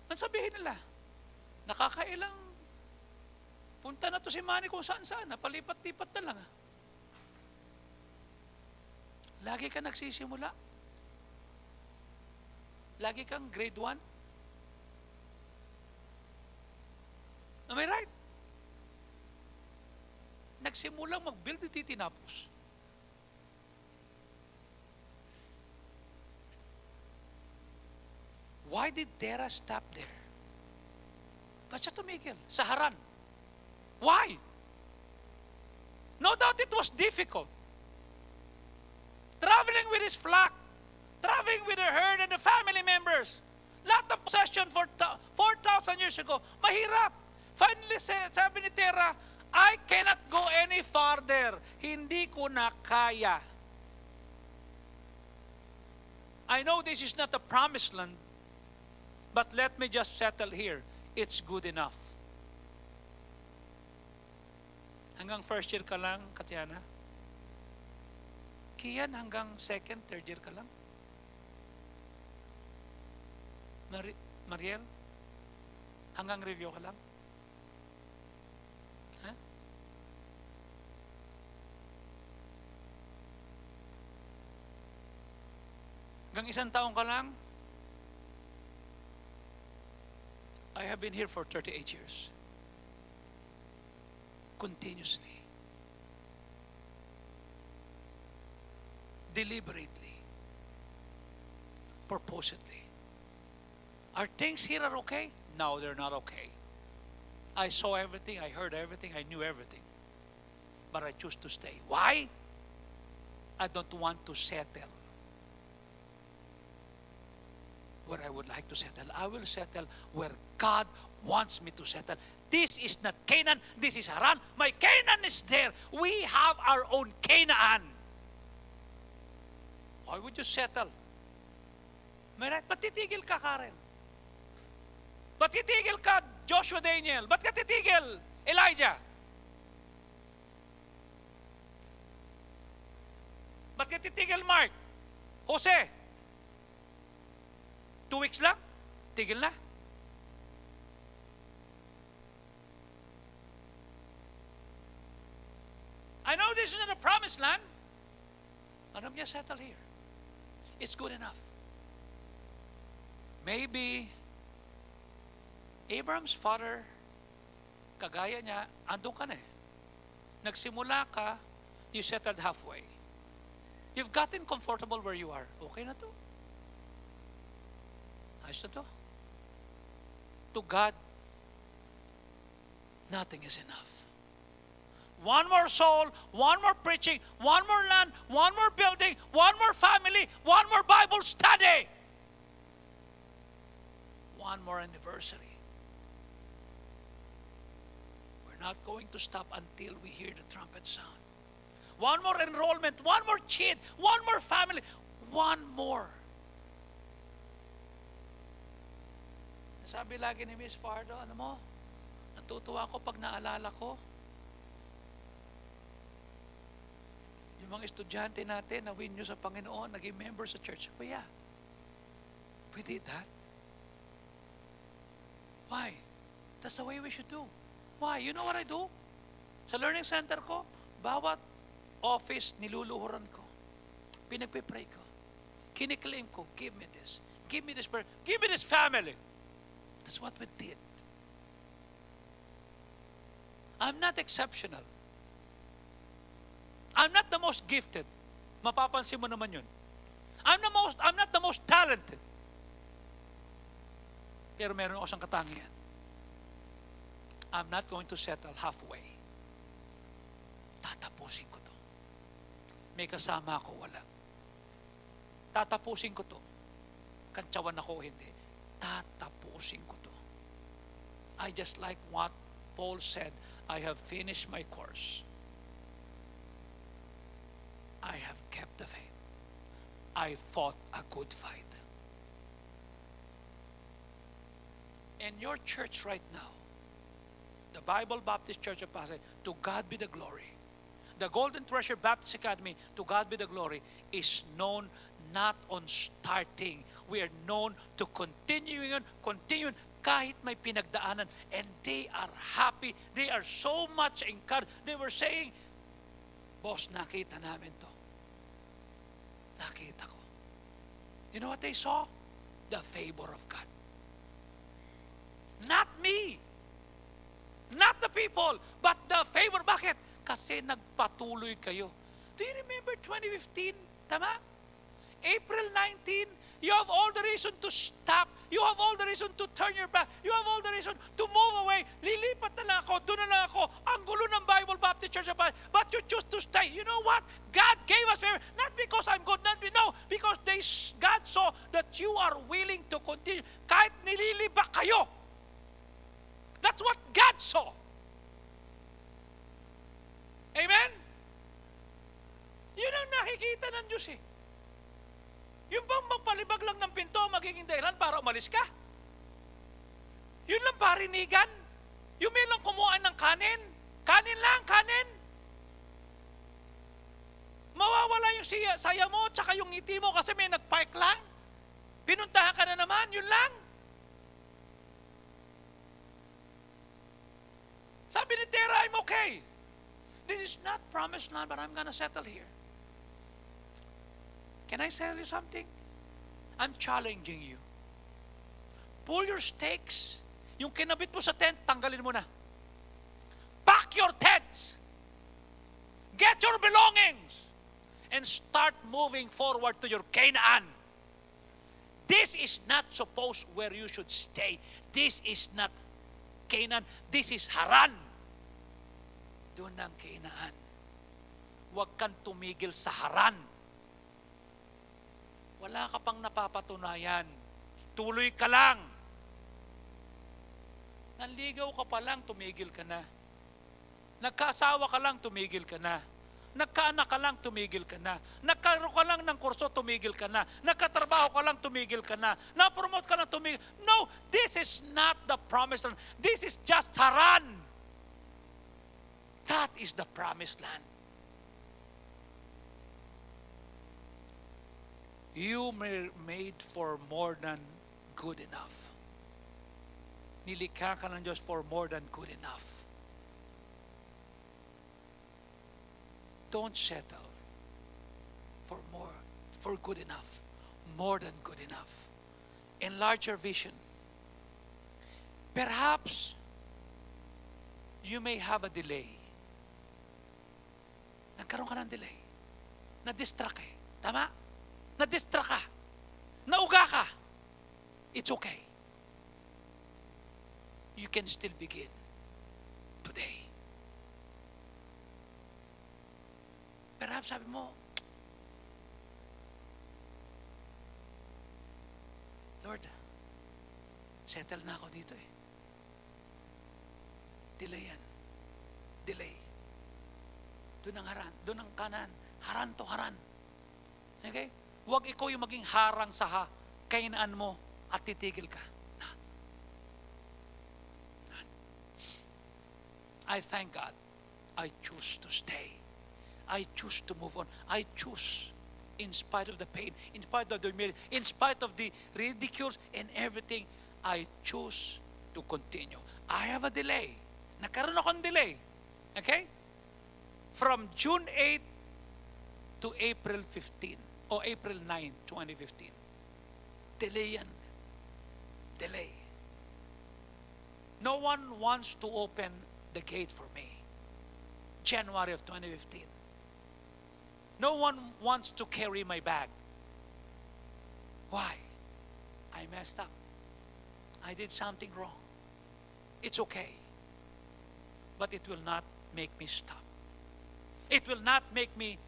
Ang sabihin nila, nakakailang punta na to si Manny kung saan-saan, palipat-lipat na lang. Lagi ka nagsisimula. Lagi kang grade 1. Am I right? Nagsimulang mag-build, hindi tinapos. Why did Terah stop there? Ba't siya tumigil? Sa Haran. Why? No doubt it was difficult. Traveling with his flock, traveling with the herd and the family members. Lahat ng possession for 4,000 years ago. Mahirap. Finally, sabi ni Terah, I cannot go any farther. Hindi ko na kaya. I know this is not the promised land, but let me just settle here. It's good enough. Hanggang first year ka lang, Katiana? Kian, hanggang second, third year ka lang? Mariel? Hanggang review ka lang? Ha? Huh? Hanggang 1 taon ka lang, I have been here for 38 years. Continuously. Deliberately. Purposely. Are things here are okay? No, they're not okay. I saw everything, I heard everything, I knew everything. But I choose to stay. Why? I don't want to settle where I would like to settle. I will settle where God wants me to settle. This is not Canaan, this is Haran. My Canaan is there. We have our own Canaan. Why would you settle? Ba't titigil ka, Karen? Ba't titigil ka, Joshua Daniel? Ba't ka titigil, Elijah? Ba't ka titigil, Mark? Jose? 2 weeks lang? Tigil na? I know this is not a promised land. But I'm just settle here. It's good enough. Maybe Abraham's father, kagaya niya, andun ka na eh. Nagsimula ka, you settled halfway. You've gotten comfortable where you are. Okay na to. Ayos na to. To God, nothing is enough. One more soul, one more preaching, one more land, one more building, one more family, one more Bible study. One more anniversary. We're not going to stop until we hear the trumpet sound. One more enrollment, one more kid, one more family, one more. Sabi lagi ni Miss Fardo, ano mo, natutuwa ako pag naalala ko yung mga estudyante natin na win nyo sa Panginoon, naging member sa church. Oh yeah, we did that. Why? That's the way we should do. Why? You know what I do? Sa learning center ko, bawat office niluluhuran ko. Pinagpipray ko. Kiniklaim ko, give me this. Give me this prayer. Give me this family. That's what we did. I'm not exceptional. I'm not the most gifted. Mapapansin mo naman yun. I'm not the most talented. Pero meron ako isang katangian. I'm not going to settle halfway. Tatapusin ko to. May kasama ako, wala. Tatapusin ko to. Kantsawan ako, hindi. Tatapusin ko to. I just like what Paul said, I have finished my course. I have kept the faith. I fought a good fight. In your church right now, the Bible Baptist Church of Pasay, to God be the glory. The Golden Treasure Baptist Academy, to God be the glory, is known not on starting. We are known to continuing, kahit may pinagdaanan. And they are happy. They are so much encouraged. They were saying, boss, nakita namin to. Nakita ko. You know what they saw? The favor of God. Not me. Not the people, but the favor. Bakit? Kasi nagpatuloy kayo. Do you remember 2015? Tama? April 19, you have all the reason to stop. You have all the reason to turn your back. You have all the reason to move away. Lilipat na lang ako, doon na lang ako. Ang gulo ng Bible Baptist Church of Pasay. But you choose to stay. You know what? God gave us favor. Not because I'm good, no. Because God saw that you are willing to continue. Kahit nililibak kayo. That's what God saw. Amen? Yun ang nakikita ng Diyos eh. Yung bang magpalibag lang ng pinto, magiging dahilan para umalis ka? Yun lang parinigan? Yung may lang kumuha ng kanin? Kanin lang, kanin? Mawawala yung saya mo, tsaka yung ngiti mo kasi may nagpark lang? Pinuntahan ka na naman, yun lang? Sabi ni Tera, I'm okay. This is not promised land, but I'm gonna settle here. Can I tell you something? I'm challenging you. Pull your stakes. Yung kinabit mo sa tent, tanggalin mo na. Pack your tents. Get your belongings. And start moving forward to your Canaan. This is not supposed where you should stay. This is not Canaan. This is Haran. Doon ang Canaan. Huwag kang tumigil sa Haran. Wala ka pang napapatunayan. Tuloy ka lang. Nanligaw ka pa lang, tumigil ka na. Nagkaasawa ka lang, tumigil ka na. Nagkaanak ka lang, tumigil ka na. Nagkaroon ka lang ng kurso, tumigil ka na. Nagkatrabaho ka lang, tumigil ka na. Na-promote ka lang, tumigil. No, this is not the promised land. This is just Haran. That is the promised land. You were made for more than good enough. Nilikha ka ng Diyos for more than good enough. Don't settle for more, for good enough, more than good enough. Enlarge your vision. Perhaps you may have a delay. Nagkaroon ka ng delay. Na-distract ka. Tama? Na-distract ka. Nauga ka. It's okay. You can still begin today. Perhaps sabi mo, Lord, settle na ako dito eh. Delay yan. Delay. Doon ang Haran. Doon ang Kanan. Haran to Haran. Okay? Huwag ikaw yung maging harang sa Kainaan mo at titigil ka. I thank God. I choose to stay. I choose to move on. I choose, in spite of the pain, in spite of the humiliation, in spite of the ridicules and everything, I choose to continue. I have a delay. Nagkaroon akong delay. Okay? From June 8 to April 15 or April 9, 2015. Delay yan. Delay. No one wants to open the gate for me. January of 2015. No one wants to carry my bag. Why? I messed up. I did something wrong. It's okay. But it will not make me stop. It will not make me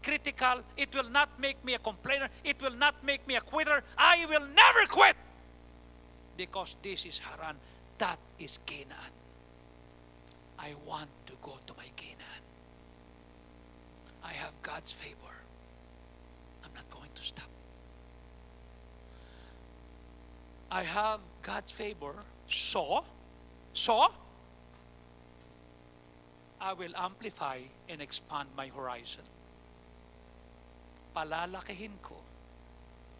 critical. It will not make me a complainer. It will not make me a quitter. I will never quit. Because this is Haran. That is Canaan. I want to go to my Canaan. I have God's favor. I'm not going to stop. I have God's favor, so I will amplify and expand my horizon. Palalakihin ko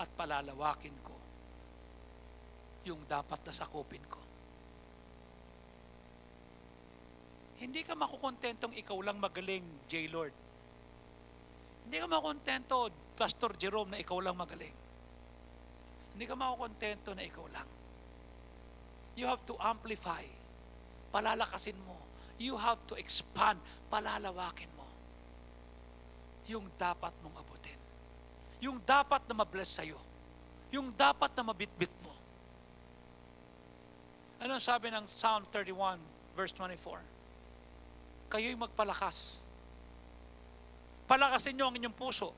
at palalawakin ko yung dapat na sakupin ko. Hindi ka makukontentong ikaw lang magaling, J. Lord. Hindi ka makukontento, Pastor Jerome, na ikaw lang magaling. Hindi ka makukontento na ikaw lang. You have to amplify. Palalakasin mo. You have to expand. Palalawakin mo. Yung dapat mong abutin. Yung dapat na mabless sa'yo. Yung dapat na mabitbit mo. Ano sabi ng Psalm 31, verse 24? Kayo'y magpalakas. Palakasin nyo ang inyong puso.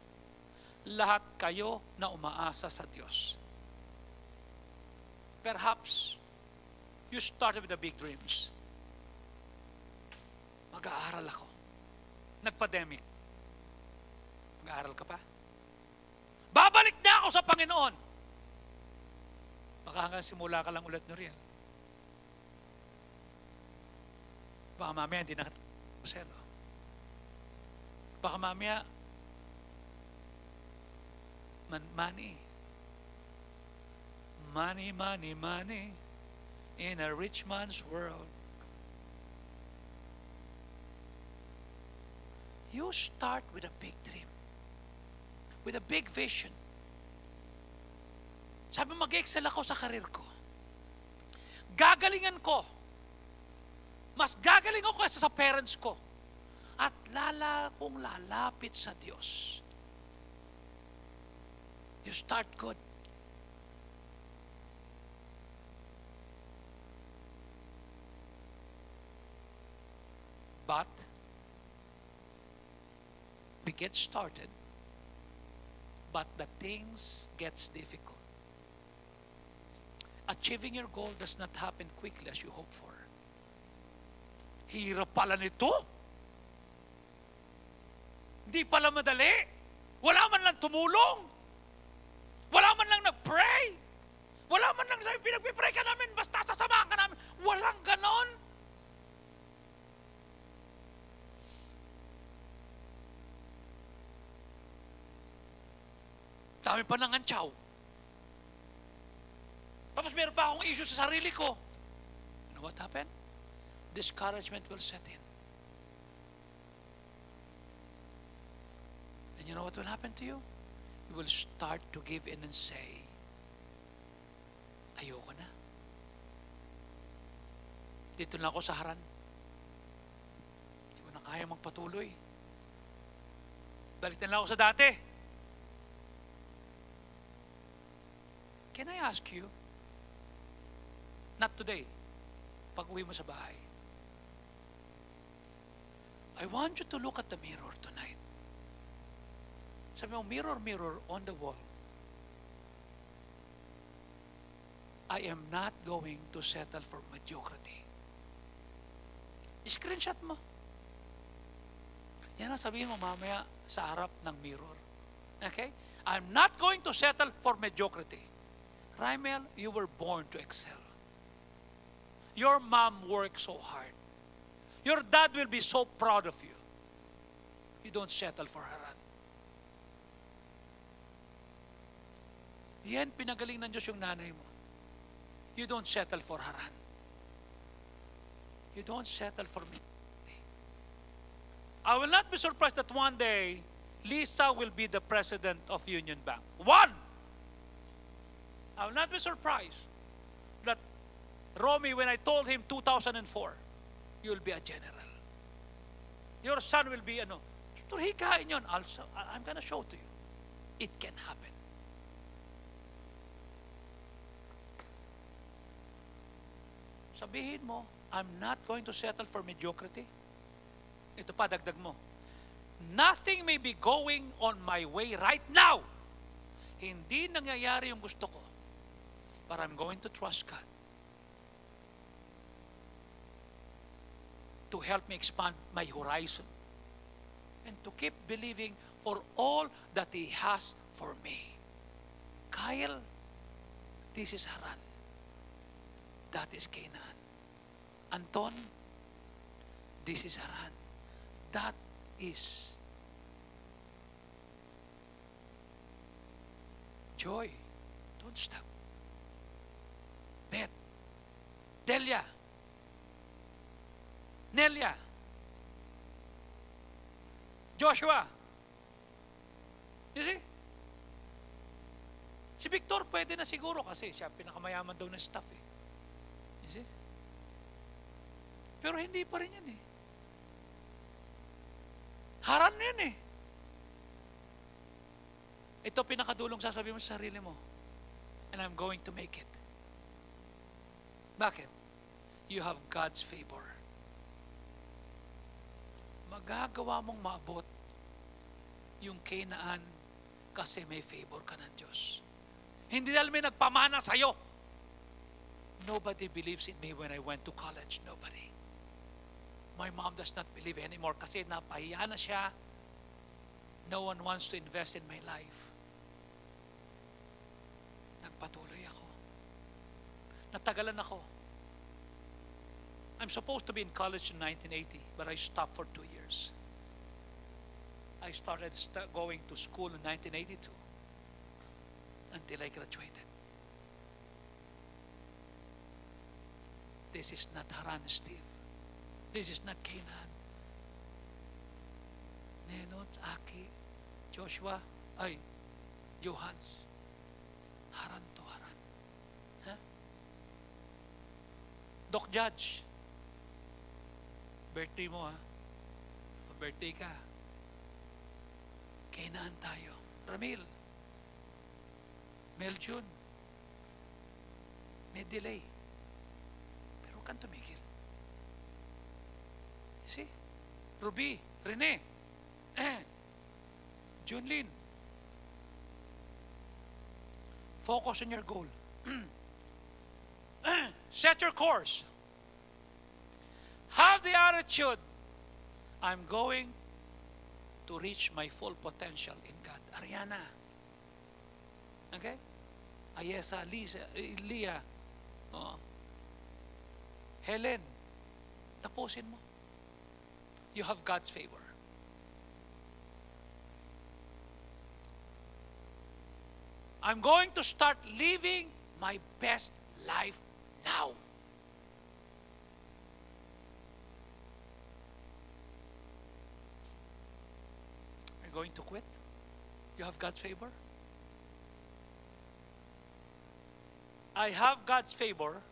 Lahat kayo na umaasa sa Diyos. Perhaps, you started with the big dreams. Mag-aaral ako. Nag-pandemic. Mag-aaral ka pa? Babalik na ako sa Panginoon. Baka hanggang simula ka lang ulit nyo rin. Baka mamaya hindi na selo. Baka mamaya money in a rich man's world. You start with a big dream, with a big vision. Sabi mo, mag-excel ako sa karir ko. Gagalingan ko. Mas gagaling ako kaysa sa parents ko. At kung lalapit sa Diyos. You start good. But we get started, but the things gets difficult. Achieving your goal does not happen quickly as you hope for. Hirap pala nito. Hindi pala madali. Wala man lang tumulong. Wala man lang nag-pray. Wala man lang sabi, pinag-pray ka namin, basta sasamahan ka namin. Walang ganon. Dami pa ng antsaw. Tapos meron pa akong issue sa sarili ko. You know what happened? Discouragement will set in. And you know what will happen to you? You will start to give in and say, ayoko na. Dito na ako sa haran. Hindi ko na kaya magpatuloy. Balik na lang ako sa dati. Can I ask you, not today, pag-uwi mo sa bahay, I want you to look at the mirror tonight. Sabi mo, mirror, mirror on the wall. I am not going to settle for mediocrity. Screenshot mo. Yan ang sabihin mo mamaya sa harap ng mirror. Okay? I'm not going to settle for mediocrity. Raimel, you were born to excel. Your mom worked so hard. Your dad will be so proud of you. You don't settle for haran. Yan, pinagaling ng Diyos yung nanay mo. You don't settle for haran. You don't settle for me. I will not be surprised that one day, Lisa will be the president of Union Bank. One! I will not be surprised that Romy, when I told him 2004, you will be a general. Your son will be, turhikain yun. I'm gonna show to you. It can happen. Sabihin mo, I'm not going to settle for mediocrity. Ito pa, dagdag mo. Nothing may be going on my way right now. Hindi nangyayari yung gusto ko. But I'm going to trust God to help me expand my horizon and to keep believing for all that He has for me. Kyle, this is Haran. That is Canaan. Anton, this is Haran. That is Joy. Don't stop. Beth, Delia, Nelia, Joshua. You see? Si Victor pwede na siguro kasi siya pinakamayaman daw ng staff eh. You see? Pero hindi pa rin yan eh. Haran yan eh. Ito pinakadulong sasabihin mo sa sarili mo. And I'm going to make it. Bakit? You have God's favor. Magagawa mong maabot yung Canaan kasi may favor ka ng Diyos. Hindi dahil may nagpamana sa'yo. Nobody believes in me when I went to college. Nobody. My mom does not believe anymore kasi napahiya na siya. No one wants to invest in my life. Nagpatuloy ako. Natagalan ako. I'm supposed to be in college in 1980, but I stopped for 2 years. I started going to school in 1982 until I graduated. This is not Haran, Steve. This is not Canaan. Nenot, Aki, Joshua, Johans. Haran to Haran. Doc Judge, birthday mo ha. Birthday ka. Kainaan tayo. Ramil. Meljun. May delay. Pero huwag kang tumigil. You see? Ruby, Rene, Junlin. Focus on your goal. Set your course. Have the attitude, I'm going to reach my full potential in God. Ariana. Okay? Ayesa, Lisa, Leah, Helen, tapusin mo. You have God's favor. I'm going to start living my best life now. Are you going to quit? You have God's favor? I have God's favor,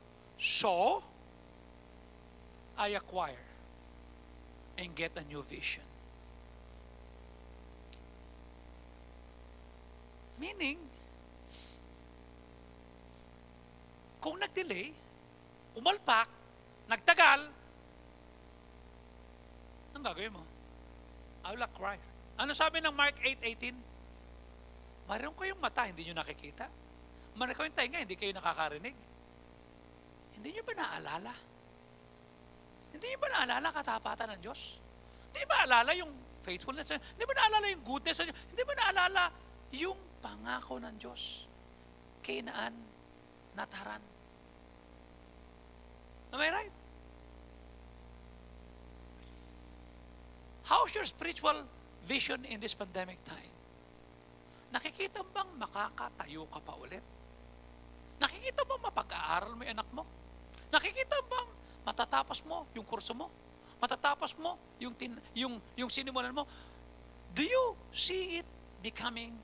so I acquire and get a new vision. Meaning, kung nag-delay, umalpak, nagtagal, anong gagawin mo? I will acquire. Ano sabi ng Mark 8:18? Mayroon kayong mata, hindi nyo nakikita. Mayroon kayong tainga, hindi kayo nakakarinig. Hindi nyo ba naalala? Hindi nyo ba naalala katapatan ng Diyos? Hindi ba naalala yung faithfulness? Hindi ba naalala yung goodness ng Diyos? Hindi ba naalala yung pangako ng Diyos? Kainaan, Nataran. Am I right? How's your spiritual vision in this pandemic time? Nakikita bang makakatayo ka pa ulit? Nakikita bang mapag-aaral mo yung anak mo? Nakikita bang matatapos mo yung kurso mo? Matatapos mo yung sinimulan mo? Do you see it becoming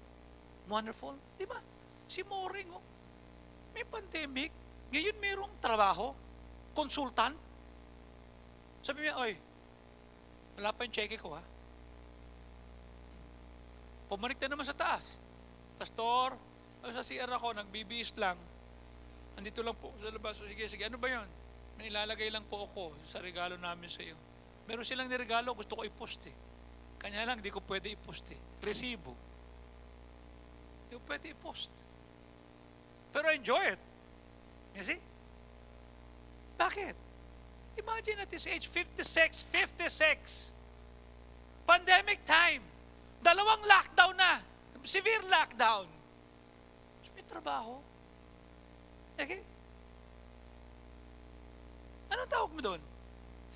wonderful? Di ba? Si Moring, may pandemic, ngayon mayroong trabaho, consultant. Sabi niya, oy, wala pa yung cheque ko ha. Pumanik na naman sa taas. Pastor, sa CR ako, nagbibihis lang. Andito lang po sa labas. Sige, ano ba yun? May ilalagay lang po ako sa regalo namin sa iyo. Meron silang niregalo, gusto ko i-post eh. Kanya lang, di ko pwede i-post eh. Resibo. Di ko pwede i-post. Pero enjoy it. You see? Bakit? Imagine at this age, 56. Pandemic time. 2 lockdown na. Severe lockdown. May trabaho. Okay? Anong tawag mo doon?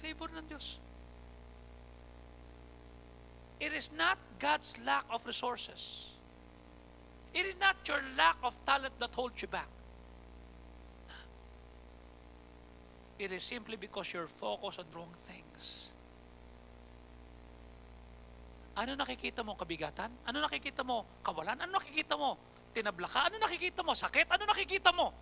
Favor ng Diyos. It is not God's lack of resources. It is not your lack of talent that holds you back. It is simply because you're focused on wrong things. Ano nakikita mo? Kabigatan? Ano nakikita mo? Kawalan? Ano nakikita mo? Tinabla ka? Ano nakikita mo? Sakit? Ano nakikita mo?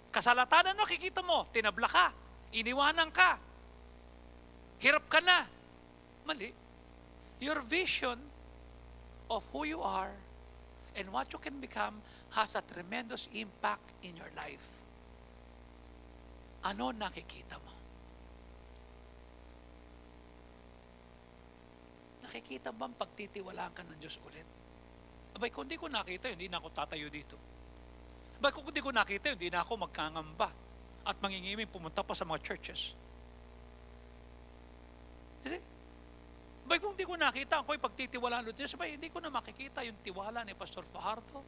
Kasalatan? Ano nakikita mo? Tinabla ka? Iniwanan ka? Hirap ka na? Mali. Your vision of who you are and what you can become has a tremendous impact in your life. Ano nakikita mo? Nakikita bang pagtitiwalaan ka ng Diyos ulit? Abay, kung di ko nakita, hindi na ako tatayo dito. Abay, kung di ko nakita, hindi na ako magkangamba at mangingiming pumunta pa sa mga churches. Kasi, abay, kung di ko nakita, ako'y pagtitiwalaan ulit Diyos, abay, hindi ko na makikita yung tiwala ni Pastor Fajardo,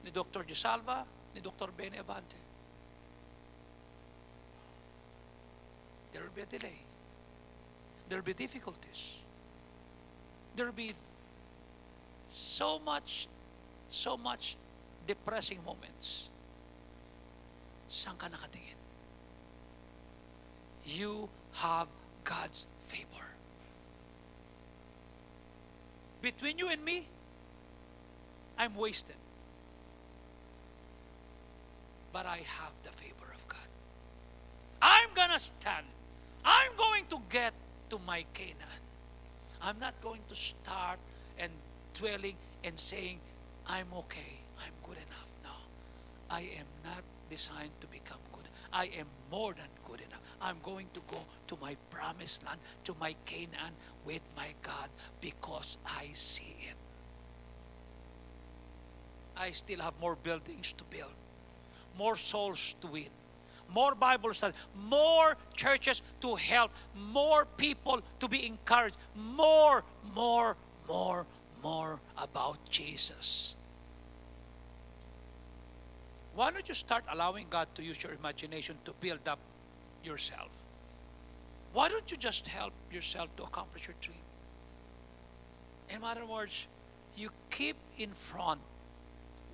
ni Dr. Gisalva, ni Dr. Benny Abante. There will be a delay. There will be difficulties. There will be so much depressing moments. Saan ka nakatingin? You have God's favor. Between you and me, I'm wasted. but I have the favor of God. I'm gonna stand. I'm going to get to my Canaan. I'm not going to start and dwelling and saying, I'm okay, I'm good enough. No, I am not designed to become good. I am more than good enough. I'm going to go to my promised land, to my Canaan with my God, because I see it. I still have more buildings to build, more souls to win, more Bible study, more churches to help, more people to be encouraged, more about Jesus. Why don't you start allowing God to use your imagination to build up yourself? Why don't you just help yourself to accomplish your dream? In other words, you keep in front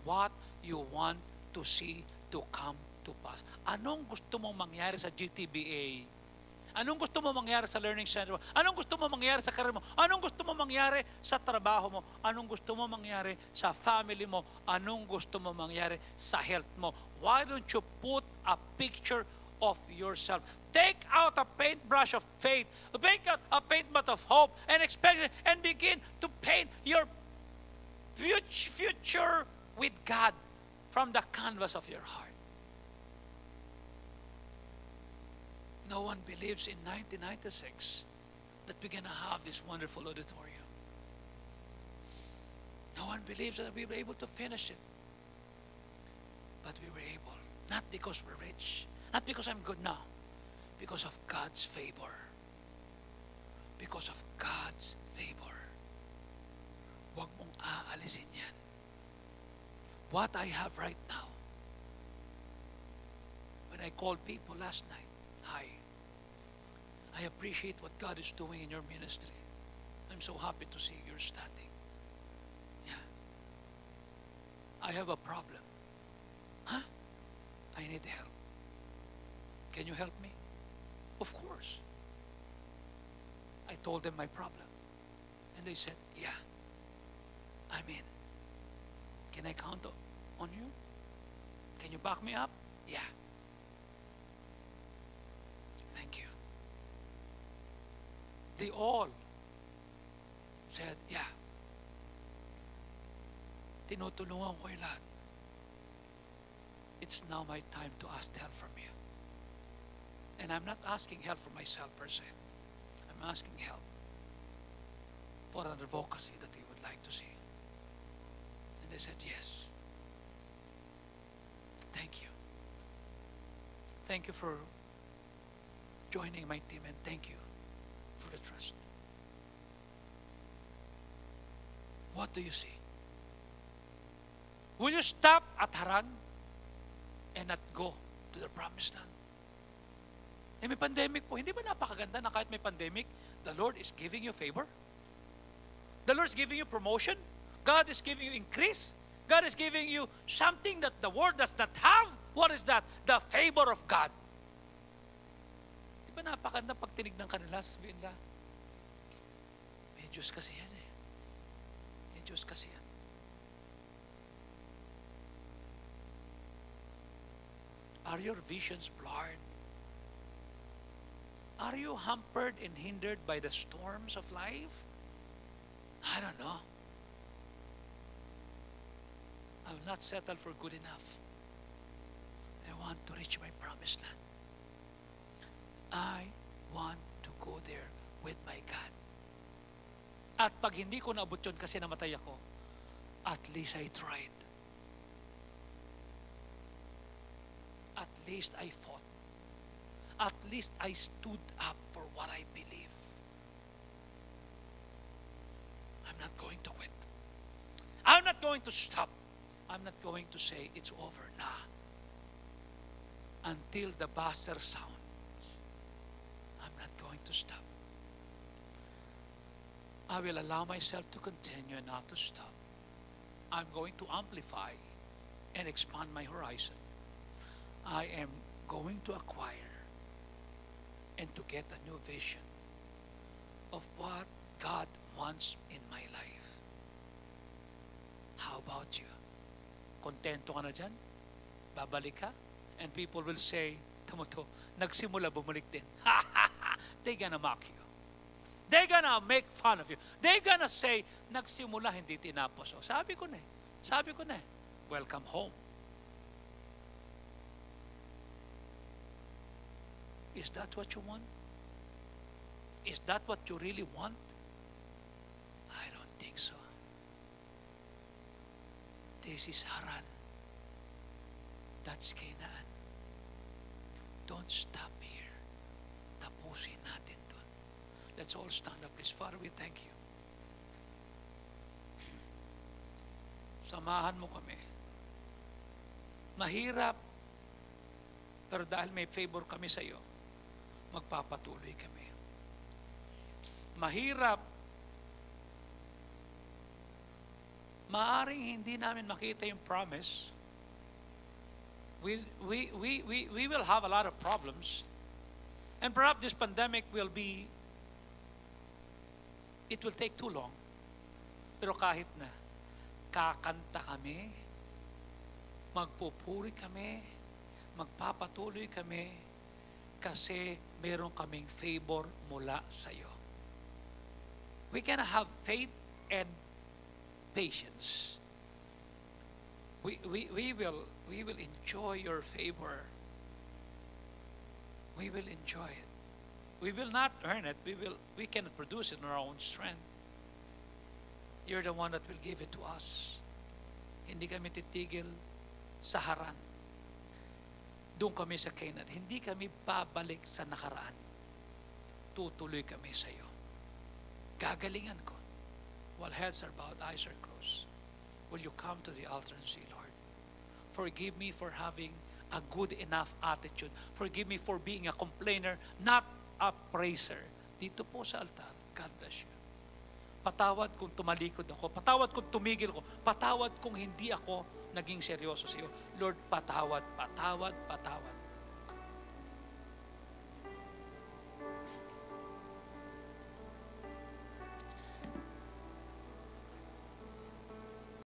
what you want to see to come to pass. Anong gusto mong mangyari sa GTBA? Anong gusto mo mangyari sa learning center mo? Anong gusto mo mangyari sa career mo? Anong gusto mo mangyari sa trabaho mo? Anong gusto mo mangyari sa family mo? Anong gusto mo mangyari sa health mo? Why don't you put a picture of yourself? Take out a paintbrush of faith, take out a paintbrush of hope, and expect and begin to paint your future with God from the canvas of your heart. No one believes in 1996 that we're going to have this wonderful auditorium. No one believes that we were able to finish it. But we were able, not because we're rich, not because I'm good now, because of God's favor. Because of God's favor. Huwag mong aalisin yan. What I have right now, when I called people last night, hi, I appreciate what God is doing in your ministry. I'm so happy to see you're standing. Yeah. I have a problem. Huh? I need help. Can you help me? Of course. I told them my problem. And they said, yeah, I'm in. Can I count on you? Can you back me up? Yeah. Thank you. They all said, yeah. Tinutulungan ko yung lahat. It's now my time to ask help from you. And I'm not asking help for myself per se. I'm asking help for an advocacy that you would like to see. And they said, yes. Thank you. Thank you for joining my team, and thank you for the trust. What do you see? Will you stop at Haran and not go to the promised land? Eh, may pandemic po. Hindi ba napakaganda na kahit may pandemic, the Lord is giving you favor? The Lord is giving you promotion? God is giving you increase? God is giving you something that the world does not have? What is that? The favor of God. Di ba napakaganda pag tinignan kanila, sabihin nila, may Diyos kasi yan eh. May Diyos kasi yan. Are your visions blurred? Are you hampered and hindered by the storms of life? I don't know. I will not settle for good enough. I want to reach my promised land. I want to go there with my God. At pag hindi ko naabot yun kasi namatay ako, at least I tried. At least I fought. At least I stood up for what I believe. I'm not going to quit. I'm not going to stop. I'm not going to say it's over now. Until the buzzer sounds, I'm not going to stop. I will allow myself to continue and not to stop. I'm going to amplify and expand my horizon. I am going to acquire and to get a new vision of what God wants in my life. How about you? Kontento ka na dyan? Babalik ka? And people will say, tamo to, nagsimula bumalik din. They're gonna mock you. They're gonna make fun of you. They're gonna say, nagsimula, hindi tinapos. O, sabi ko na eh. Sabi ko na eh. Welcome home. Is that what you want? Is that what you really want? I don't think so. This is Haran. That's Canaan. Don't stop here. Tapusin natin dun. Let's all stand up, please. Father, we thank you. Samahan mo kami. Mahirap, pero dahil may favor kami sa iyo, magpapatuloy kami. Mahirap, maaring hindi namin makita yung promise. We will have a lot of problems. And perhaps this pandemic will it will take too long. Pero kahit na, kakanta kami, magpupuri kami, magpapatuloy kami, kasi meron kaming favor mula sa iyo. We can have faith and patience. We will enjoy your favor. We will enjoy it. We will not earn it. We cannot produce it in our own strength. You're the one that will give it to us. Hindi kami titigil sa Haran. Doon kami sa Canaan. Hindi kami babalik sa nakaraan. Tutuloy kami sa iyo. Gagalingan ko. While heads are bowed, eyes are closed. Will you come to the altar and say, Lord, forgive me for having a good enough attitude. Forgive me for being a complainer, not a praiser. Dito po sa altar, God bless you. Patawad kung tumalikod ako. Patawad kung tumigil ko. Patawad kung hindi ako naging seryoso sa iyo. Lord, patawad, patawad, patawad.